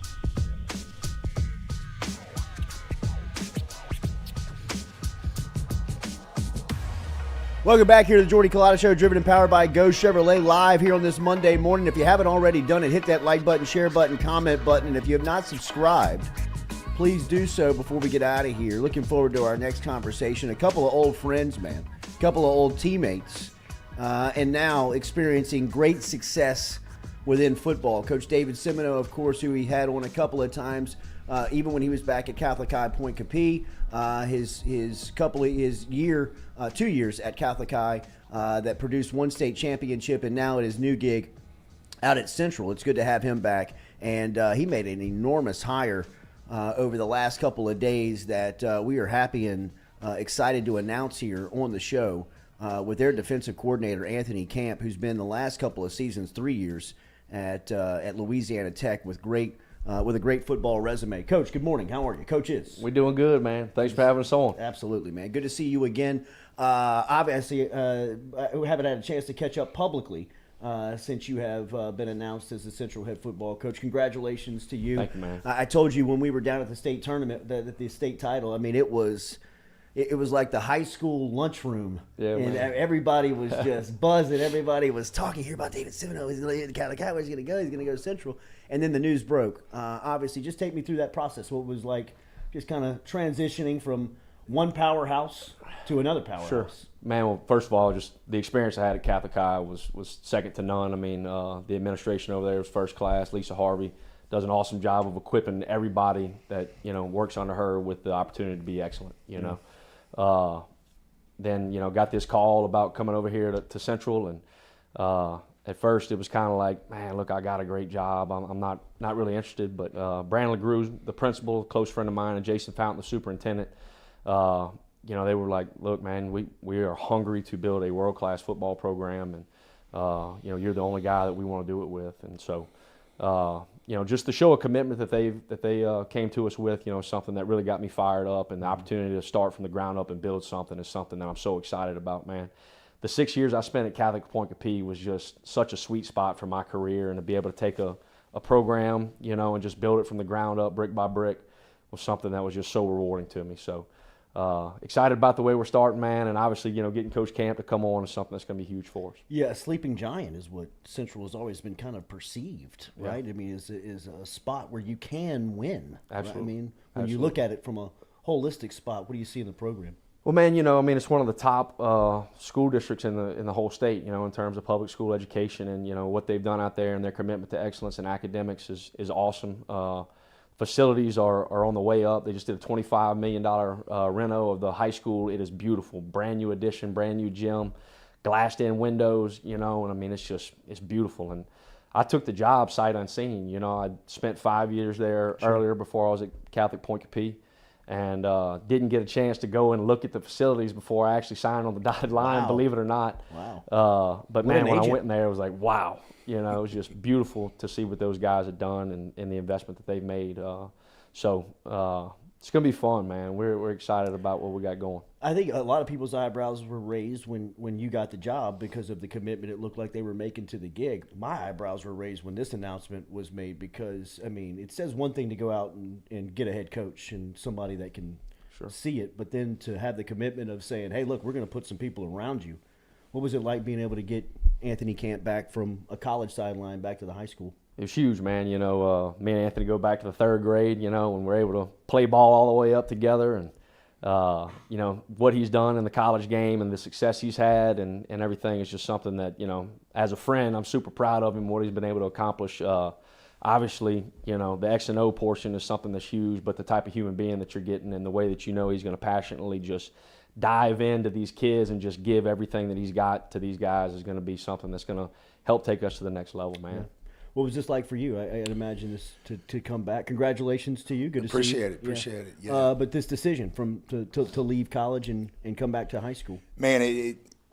Welcome back here to the Jordy Culotta Show, driven and powered by Go Chevrolet, live here on this Monday morning. If you haven't already done it, hit that like button, share button, comment button. And if you have not subscribed please do so before we get out of here. Looking forward to our next conversation. A couple of old friends, man. A couple of old teammates. And now experiencing great success within football. Coach David Simoneaux, of course, who he had on a couple of times, even when he was back at Catholic High Point Capee. His 2 years at Catholic High that produced one state championship, and now at his new gig out at Central. It's good to have him back. And he made an enormous hire over the last couple of days that we are happy and excited to announce here on the show with their defensive coordinator, Anthony Camp, who's been the last couple of seasons, 3 years at Louisiana Tech with a great football resume. Coach, good morning. How are you? Coaches. We're doing good, man. Thanks for having us on. Absolutely, man. Good to see you again. Obviously, we haven't had a chance to catch up publicly since you have been announced as the Central head football coach. Congratulations to you. Thank you, man. I told you when we were down at the state tournament, the state title, I mean, it was like the high school lunchroom. Yeah, and man. everybody was just buzzing. Everybody was talking here about David Simoneaux. He's going to the Catholic High. He's going to go. He's going to go Central. And then the news broke. Obviously, just take me through that process. What it was like just kind of transitioning from one powerhouse to another powerhouse. Sure. Man, well, first of all, just the experience I had at Catholic High was second to none. I mean, the administration over there was first class. Lisa Harvey does an awesome job of equipping everybody that, works under her with the opportunity to be excellent, Then, got this call about coming over here to Central, and at first it was kind of like, man, look, I got a great job. I'm not really interested, but Brandon LeGrew, the principal, a close friend of mine, and Jason Fountain, the superintendent, they were like, look, man, we are hungry to build a world-class football program, and you're the only guy that we want to do it with. And so, just to show a commitment that they came to us with, something that really got me fired up, and the opportunity to start from the ground up and build something is something that I'm so excited about, man. The 6 years I spent at Catholic Point Capee was just such a sweet spot for my career, and to be able to take a program, and just build it from the ground up, brick by brick, was something that was just so rewarding to me. So excited about the way we're starting, man, and obviously, getting Coach Camp to come on is something that's going to be huge for us. Yeah, a sleeping giant is what Central has always been kind of perceived, right? Yeah. I mean, is a spot where you can win. Absolutely. Right? I mean, when you look at it from a holistic spot, what do you see in the program? Well, man, it's one of the top school districts in the whole state, in terms of public school education, and what they've done out there and their commitment to excellence in academics is awesome. Facilities are on the way up. They just did a $25 million reno of the high school. It is beautiful, brand new addition, brand new gym, glassed-in windows, and I mean, it's beautiful. And I took the job sight unseen. I spent 5 years there earlier before I was at Catholic Point Capee, and didn't get a chance to go and look at the facilities before I actually signed on the dotted line, believe it or not. Wow. But man, when I went in there, it was like, wow. It was just beautiful to see what those guys have done and the investment that they've made. So it's going to be fun, man. We're excited about what we got going. I think a lot of people's eyebrows were raised when you got the job because of the commitment it looked like they were making to the gig. My eyebrows were raised when this announcement was made because, I mean, it says one thing to go out and get a head coach and somebody that can see it, but then to have the commitment of saying, hey, look, we're going to put some people around you. What was it like being able to get Anthony Camp back from a college sideline back to the high school? It was huge, man. Me and Anthony go back to the third grade, and we're able to play ball all the way up together. And, what he's done in the college game and the success he's had and everything is just something that, as a friend, I'm super proud of him, what he's been able to accomplish. Obviously, the X and O portion is something that's huge, but the type of human being that you're getting and the way that he's going to passionately just dive into these kids and just give everything that he's got to these guys is going to be something that's going to help take us to the next level, man. Yeah. What was this like for you? I'd imagine this to come back. Congratulations to you. Good to see you. Appreciate it. Yeah. But this decision to leave college and come back to high school. Man,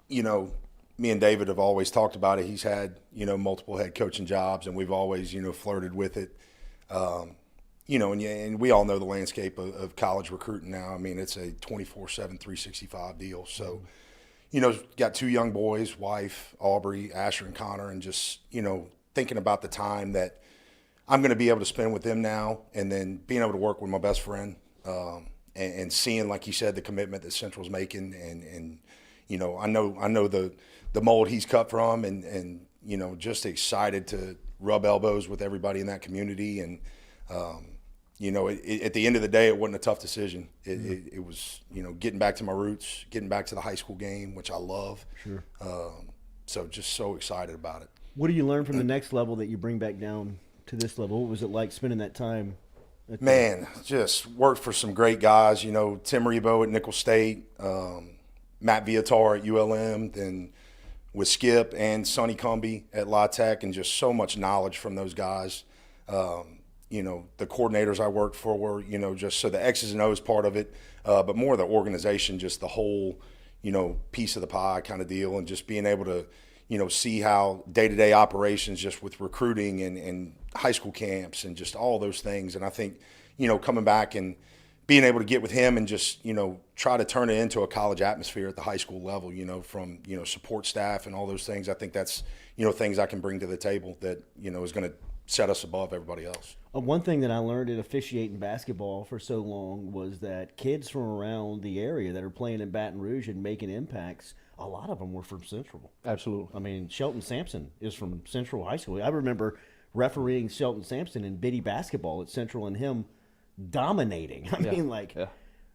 me and David have always talked about it. He's had, multiple head coaching jobs, and we've always, flirted with it. And we all know the landscape of college recruiting now. I mean, it's a 24/7, 365 deal. So, got two young boys, wife, Aubrey, Asher, and Connor, and just, thinking about the time that I'm going to be able to spend with them now, and then being able to work with my best friend, and seeing, like you said, the commitment that Central's making, and I know the mold he's cut from, and just excited to rub elbows with everybody in that community, and you know, at the end of the day, it wasn't a tough decision. It was, you know, getting back to my roots, getting back to the high school game, which I love. Sure. So just so excited about it. What do you learn from the next level that you bring back down to this level? What was it like spending that time? Man, just worked for some great guys. You know, Tim Rebo at Nickel State, Matt Viatar at ULM, then with Skip and Sonny Cumbie at La Tech, and just so much knowledge from those guys. You know, the coordinators I worked for were, you know, just so the X's and O's part of it, but more the organization, just the whole, you know, piece of the pie kind of deal, and just being able to, you know, see how day-to-day operations just with recruiting and high school camps and just all those things. And I think, you know, coming back and being able to get with him and just, you know, try to turn it into a college atmosphere at the high school level, you know, from, you know, support staff and all those things. I think that's, you know, things I can bring to the table that, you know, is going to set us above everybody else. One thing that I learned at officiating basketball for so long was that kids from around the area that are playing in Baton Rouge and making impacts, a lot of them were from Central. Absolutely. I mean, Shelton Sampson is from Central High School. I remember refereeing Shelton Sampson in Biddy basketball at Central and him dominating. I mean, like,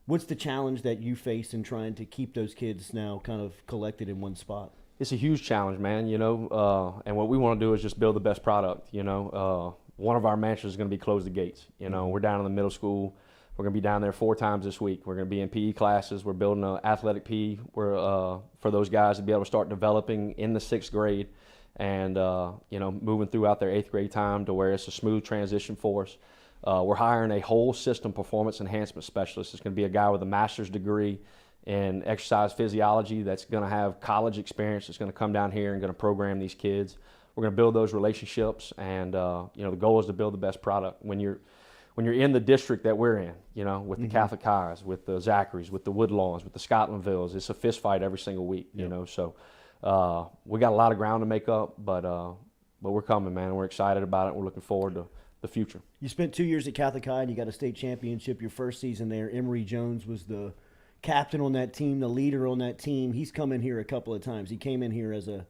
what's the challenge that you face in trying to keep those kids now kind of collected in one spot? It's a huge challenge, man, you know, and what we want to do is just build the best product, you know. One of our mantras is going to be close the gates. You know, we're down in the middle school. We're going to be down there 4 times this week. We're going to be in PE classes. We're building an athletic PE for those guys to be able to start developing in the 6th grade and, you know, moving throughout their 8th grade time to where it's a smooth transition for us. We're hiring a whole system performance enhancement specialist. It's going to be a guy with a master's degree in exercise physiology that's going to have college experience. That's going to come down here and going to program these kids. We're going to build those relationships, and you know, the goal is to build the best product. When you're in the district that we're in, you know, with the Catholic Highs, with the Zacharys, with the Woodlawns, with the Scotlandvilles, it's a fist fight every single week, you know. So we got a lot of ground to make up, but we're coming, man. We're excited about it. We're looking forward to the future. You spent 2 years at Catholic High, and you got a state championship your first season there. Emory Jones was the captain on that team, the leader on that team. He's come in here a couple of times. He came in here as a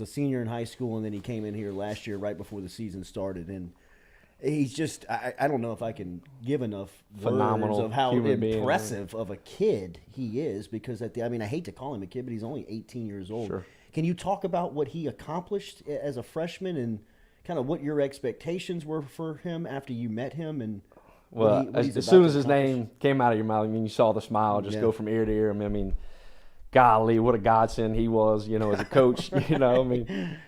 senior in high school, and then he came in here last year right before the season started. And he's just, I don't know if I can give enough phenomenal words of how impressive being, of a kid he is, because I mean, I hate to call him a kid, but he's only 18 years old. Sure. Can you talk about what he accomplished as a freshman and kind of what your expectations were for him after you met him? And well, as soon as his name came out of your mouth, I mean, you saw the smile just go from ear to ear. I mean, golly, what a godsend he was, you know, as a coach. You know, I mean,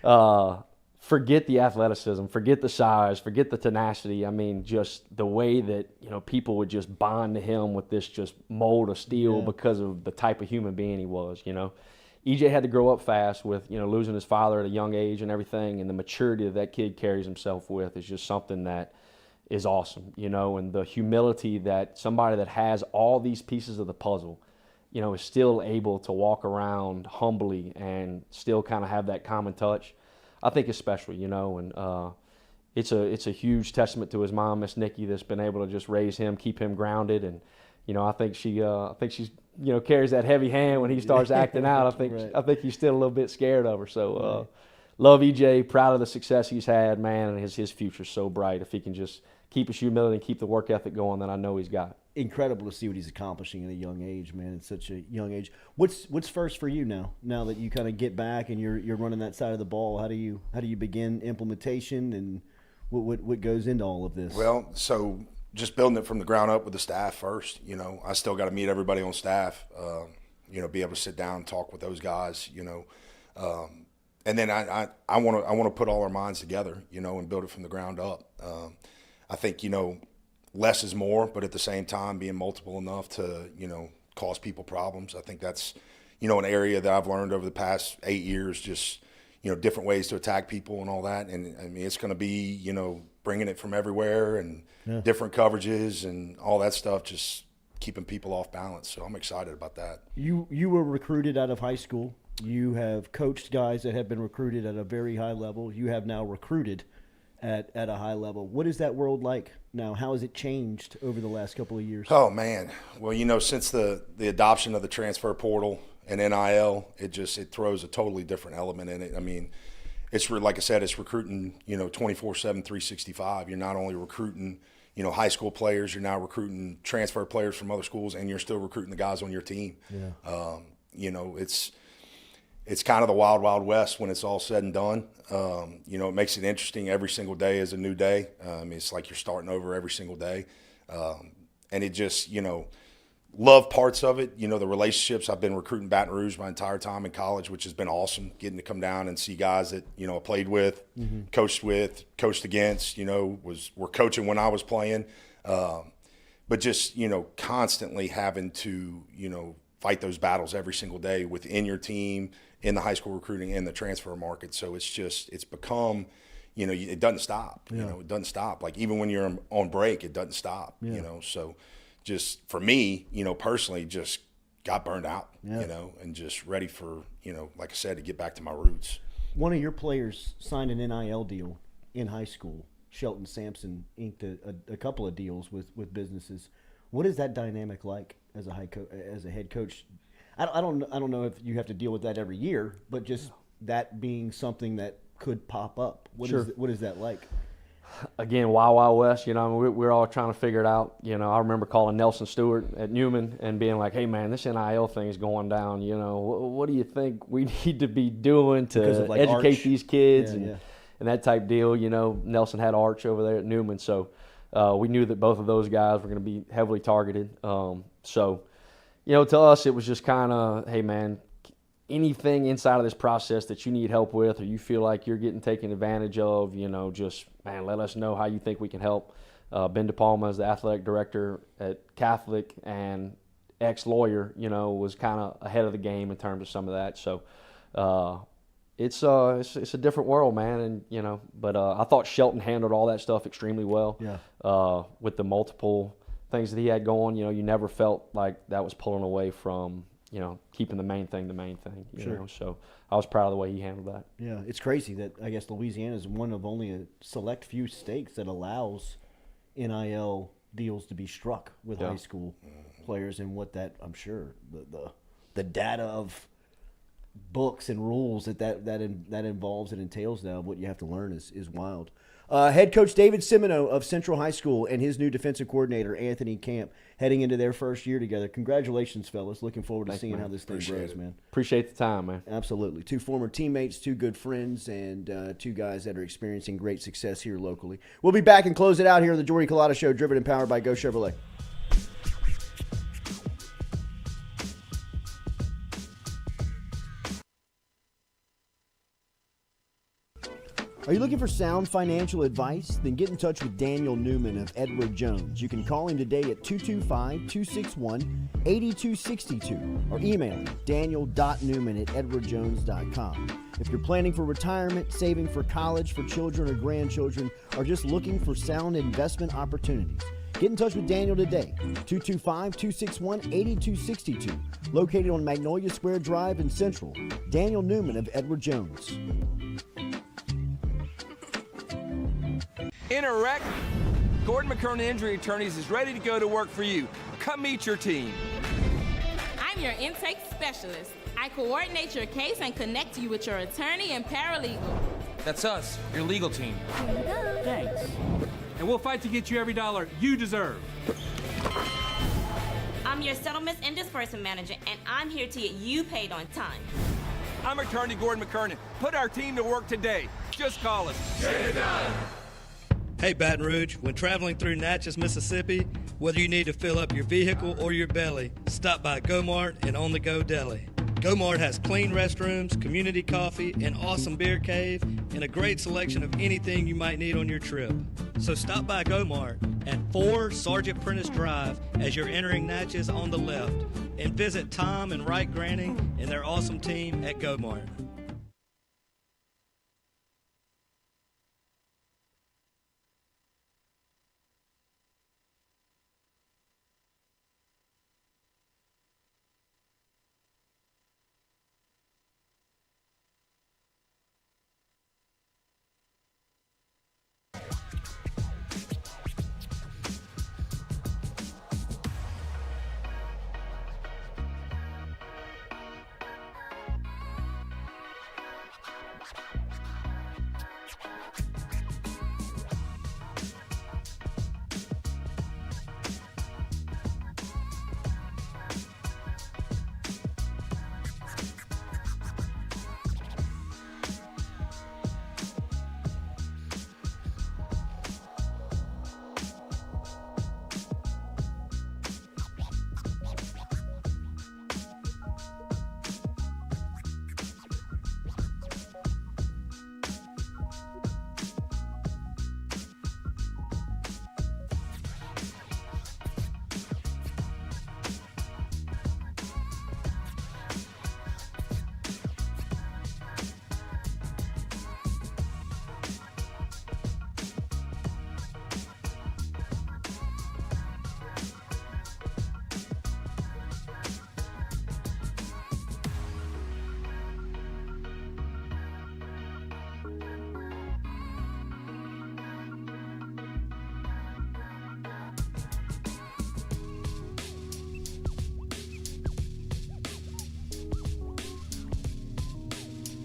forget the athleticism, forget the size, forget the tenacity. I mean, just the way that, you know, people would just bond to him with this just mold of steel because of the type of human being he was, you know. EJ had to grow up fast with, you know, losing his father at a young age and everything, and the maturity that kid carries himself with is just something that is awesome, you know, and the humility that somebody that has all these pieces of the puzzle, you know, is still able to walk around humbly and still kind of have that common touch, I think is special, you know. And it's a huge testament to his mom, Miss Nikki, that's been able to just raise him, keep him grounded. And, you know, I think she's, you know, carries that heavy hand when he starts acting out. I think he's still a little bit scared of her. So love EJ, proud of the success he's had, man, and his future's so bright. If he can just keep his humility and keep the work ethic going, that I know he's got. Incredible to see what he's accomplishing at a young age, man. At such a young age. What's first for you now? Now that you kind of get back and you're running that side of the ball, how do you begin implementation, and what goes into all of this? Well, so just building it from the ground up with the staff first. You know, I still got to meet everybody on staff. You know, be able to sit down and talk with those guys. You know, and then I want to put all our minds together. You know, and build it from the ground up. I think, you know, less is more, but at the same time being multiple enough to, you know, cause people problems. I think that's, you know, an area that I've learned over the past 8 years, just, you know, different ways to attack people and all that. And I mean, it's going to be, you know, bringing it from everywhere and different coverages and all that stuff, just keeping people off balance. So I'm excited about that. You were recruited out of high school. You have coached guys that have been recruited at a very high level. You have now recruited at a high level. What is that world like now? How has it changed over the last couple of years? Oh, man. Well, you know, since the adoption of the transfer portal and NIL, it throws a totally different element in it. I mean, it's like I said, it's recruiting, you know, 24/7, 365. You're not only recruiting, high school players. You're now recruiting transfer players from other schools, and you're still recruiting the guys on your team. Yeah. It's kind of the wild, wild west when it's all said and done. It makes it interesting. Every single day is a new day. It's like you're starting over every single day. And it just, love parts of it. The relationships. I've been recruiting Baton Rouge my entire time in college, which has been awesome, getting to come down and see guys that, I played with, coached against, were coaching when I was playing. But just, constantly having to, fight those battles every single day within your team, in the high school recruiting and the transfer market. So it's become, it doesn't stop. It doesn't stop. Like even when you're on break, it doesn't stop. So just for me, personally, just got burned out. And just ready for, like I said, to get back to my roots. One of your players signed an NIL deal in high school. Shelton Sampson inked a couple of deals with businesses. What is that dynamic like as a head coach? I don't know if you have to deal with that every year, but just that being something that could pop up. What is that like? Again, Wild Wild West. We're all trying to figure it out. I remember calling Nelson Stewart at Newman and being like, "Hey man, this NIL thing is going down. What do you think we need to be doing to educate these kids and that type deal?" Nelson had Arch over there at Newman, so we knew that both of those guys were going to be heavily targeted. To us, it was just kind of, hey, man, anything inside of this process that you need help with or you feel like you're getting taken advantage of, just, man, let us know how you think we can help. Ben DePalma is the athletic director at Catholic and ex-lawyer, was kind of ahead of the game in terms of some of that. So it's a different world, man. And, but I thought Shelton handled all that stuff extremely well. With the multiple things that he had going, you never felt like that was pulling away from, keeping the main thing. So I was proud of the way he handled that. Yeah, it's crazy that I guess Louisiana is one of only a select few states that allows NIL deals to be struck with high school players, and what that, I'm sure, the data of books and rules that involves and entails now, what you have to learn is wild. Head coach David Simoneaux of Central High School and his new defensive coordinator, Anthony Camp, heading into their first year together. Congratulations, fellas. Looking forward to seeing how this thing grows, man. Appreciate the time, man. Absolutely. Two former teammates, two good friends, and two guys that are experiencing great success here locally. We'll be back and close it out here on the Jordy Culotta Show, driven and powered by Go Chevrolet. Are you looking for sound financial advice? Then get in touch with Daniel Newman of Edward Jones. You can call him today at 225-261-8262 or email him daniel.newman@edwardjones.com. If you're planning for retirement, saving for college, for children or grandchildren, or just looking for sound investment opportunities, get in touch with Daniel today, 225-261-8262, located on Magnolia Square Drive in Central. Daniel Newman of Edward Jones. In a wreck, Gordon McKernan Injury Attorneys is ready to go to work for you. Come meet your team. I'm your intake specialist. I coordinate your case and connect you with your attorney and paralegal. That's us, your legal team. Thanks. And we'll fight to get you every dollar you deserve. I'm your settlements and disbursement manager, and I'm here to get you paid on time. I'm attorney Gordon McKernan. Put our team to work today. Just call us. Get it done. Hey, Baton Rouge, when traveling through Natchez, Mississippi, whether you need to fill up your vehicle or your belly, stop by Go-Mart and On The Go Deli. Go-Mart has clean restrooms, community coffee, an awesome beer cave, and a great selection of anything you might need on your trip. So stop by Go-Mart at 4 Sergeant Prentice Drive as you're entering Natchez on the left, and visit Tom and Wright Granning and their awesome team at Go-Mart.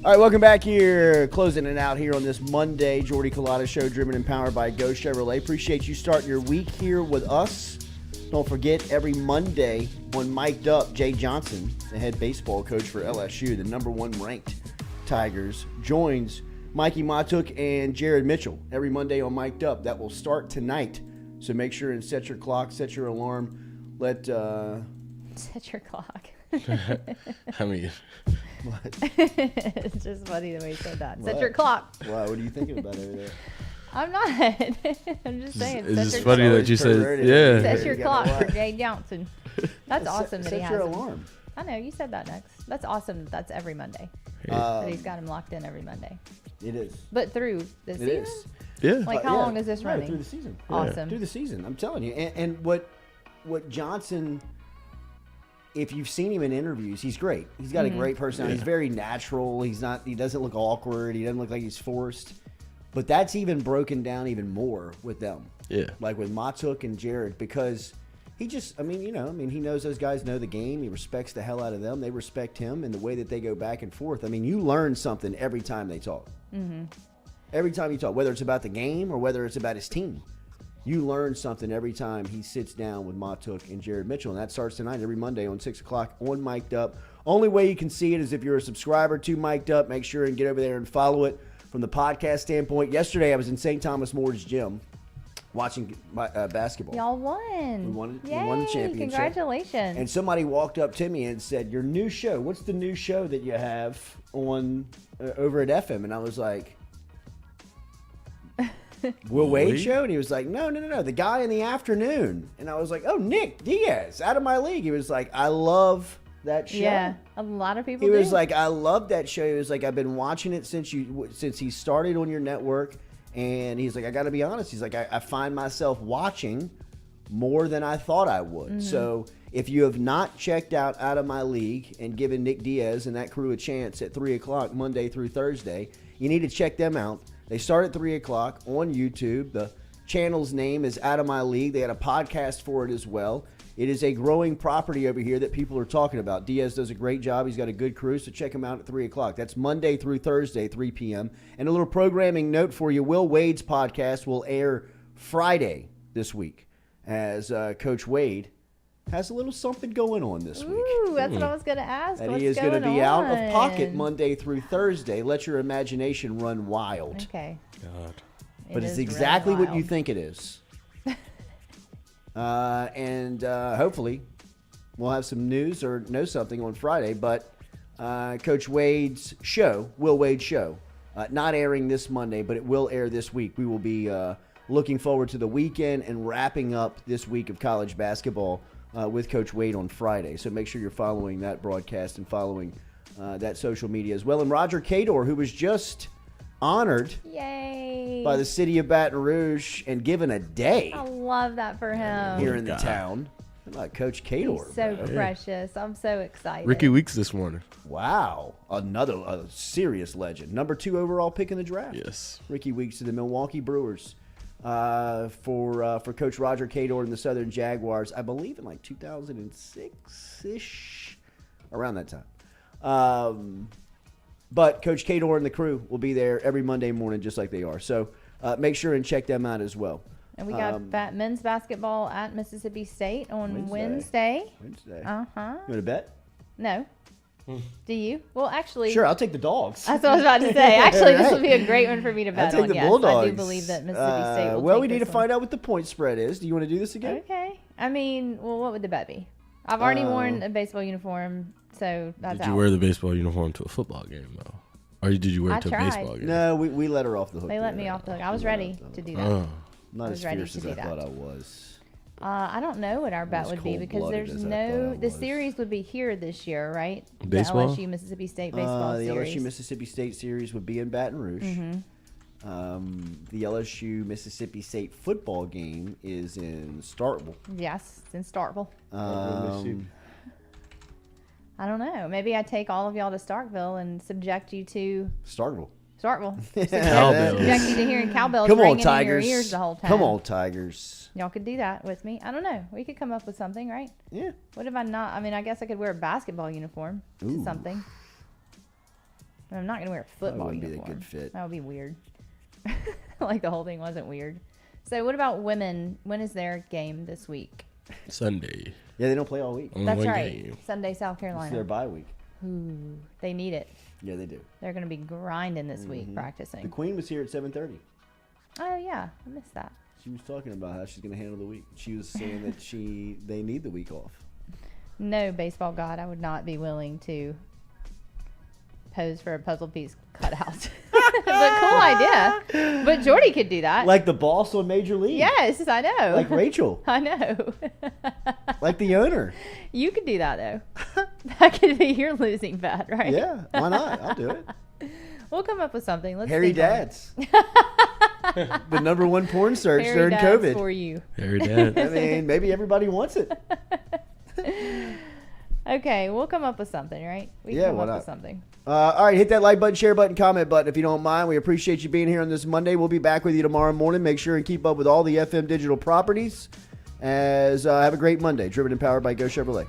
All right, welcome back here. Closing it out here on this Monday, Jordy Culotta Show, driven and powered by Go Chevrolet. Appreciate you starting your week here with us. Don't forget, every Monday on Mic'd Up, Jay Johnson, the head baseball coach for LSU, the number 1 ranked Tigers, joins Mikey Matuk and Jared Mitchell every Monday on Mic'd Up. That will start tonight. So make sure and set your clock, set your alarm. Set your clock. I mean, what? It's just funny the way you said that. Set your clock. Wow, what are you thinking about over there? I'm not. I'm just saying. It's just funny that you said, yeah. Set your clock for Jay Johnson. That's awesome that he has Set your him. alarm. I know, you said that next. That's awesome. That's every Monday. That he's got him locked in every Monday. It is. But through the season? It is. Yeah. Like, how long is this running? Through the season. Awesome. Through the season. I'm telling you. And what Johnson, if you've seen him in interviews, he's great. He's got a great personality. He's very natural. He doesn't look awkward. He doesn't look like he's forced. But that's even broken down even more with them. Yeah. Like with Matuk and Jared, because he just, he knows those guys know the game. He respects the hell out of them. They respect him and the way that they go back and forth. I mean, you learn something every time they talk. Mm-hmm. Every time you talk, whether it's about the game or whether it's about his team. You learn something every time he sits down with Matuk and Jared Mitchell. And that starts tonight, every Monday on 6 o'clock on Mic'd Up. Only way you can see it is if you're a subscriber to Mic'd Up. Make sure and get over there and follow it from the podcast standpoint. Yesterday, I was in St. Thomas Moore's gym watching basketball. Y'all won. We won the Yay, championship. Congratulations. And somebody walked up to me and said, your new show, what's the new show that you have on over at FM? And I was like, Will Wade show? And he was like, no, the guy in the afternoon. And I was like, oh, Nick Diaz, out of my league. He was like, I love that show. Yeah, a lot of people He do. was like, I love that show. He was like, I've been watching it since he started on your network. And he's like, I got to be honest. He's like, I find myself watching more than I thought I would. Mm-hmm. So if you have not checked out of my league and given Nick Diaz and that crew a chance at 3 o'clock Monday through Thursday, you need to check them out. They start at 3 o'clock on YouTube. The channel's name is Out of My League. They had a podcast for it as well. It is a growing property over here that people are talking about. Diaz does a great job. He's got a good crew, so check him out at 3 o'clock. That's Monday through Thursday, 3 p.m. And a little programming note for you. Will Wade's podcast will air Friday this week as Coach Wade has a little something going on this week. Ooh, that's what I was going to ask. And What's he is going to be on? out of pocket Monday through Thursday. Let your imagination run wild. Okay. God. But it's exactly what you think it is. And hopefully we'll have some news or know something on Friday. But Coach Wade's show, Will Wade Show, not airing this Monday, but it will air this week. We will be looking forward to the weekend and wrapping up this week of college basketball with Coach Wade on Friday. So make sure you're following that broadcast and following that social media as well. And Roger Cador, who was just honored by the city of Baton Rouge and given a day. I love that for him. Here in the town. How about Coach Cador? He's so precious. I'm so excited. Ricky Weeks this morning. Wow. Another serious legend. Number 2 overall pick in the draft. Yes. Ricky Weeks to the Milwaukee Brewers. For Coach Roger Cador and the Southern Jaguars, I believe in like 2006-ish, around that time. But Coach Cador and the crew will be there every Monday morning just like they are. So make sure and check them out as well. And we got men's basketball at Mississippi State on Wednesday. Uh-huh. You want to bet? No. Do you? Well, actually. Sure, I'll take the Dogs. That's what I was about to say. Actually, this will be a great one for me to bet I'll take on. the Yes, Bulldogs. I do believe that Mississippi State will well, take we need to this find out what the point spread is. Do you want to do this again? Okay. I mean, well, what would the bet be? I've already worn a baseball uniform, so that's Did you wear the baseball uniform to a football game, though? Or did you wear it to a baseball game? No, we let her off the hook. They let me off the hook. I was ready to do that. Oh. Not I was as ready fierce to as do I that. thought I was. I don't know what our bet would be because there's the series would be here this year, right? Baseball? The LSU Mississippi State baseball the series. LSU Mississippi State series would be in Baton Rouge. The LSU Mississippi State football game is in Starkville. Yes, it's in Starkville. I don't know. Maybe I take all of y'all to Starkville and subject you to Starkville. Subject you to hearing cowbells Come on, ringing Tigers. in your ears the whole time. Come on, Tigers. Y'all could do that with me. I don't know. We could come up with something, right? Yeah. What if I not? I mean, I guess I could wear a basketball uniform to something. I'm not going to wear a football wouldn't be a uniform. good fit. That would be weird. Like the whole thing wasn't weird. So what about women? When is their game this week? Sunday. Yeah, they don't play all week. Only That's one right. game. Sunday, South It's Carolina. their bye week. Ooh, they need it. Yeah, they do. They're going to be grinding this week practicing. The Queen was here at 7:30. Oh yeah, I missed that. She was talking about how she's going to handle the week. She was saying that they need the week off. No, baseball god, I would not be willing to pose for a puzzle piece cutout. But cool idea. But Jordy could do that. Like the boss on Major League. Yes, I know. Like Rachel. I know. Like the owner. You could do that though. That could be your losing bet, right? Yeah, why not? I'll do it. We'll come up with something. Let's Harry think on it. Dads. The #1 porn search Harry during Dads COVID. for you. Harry Dads. I mean, maybe everybody wants it. Okay, we'll come up with something, right? We Yeah, come why up not? with something. All right, hit that like button, share button, comment button if you don't mind. We appreciate you being here on this Monday. We'll be back with you tomorrow morning. Make sure and keep up with all the FM digital properties. Have a great Monday. Driven and powered by Go Chevrolet.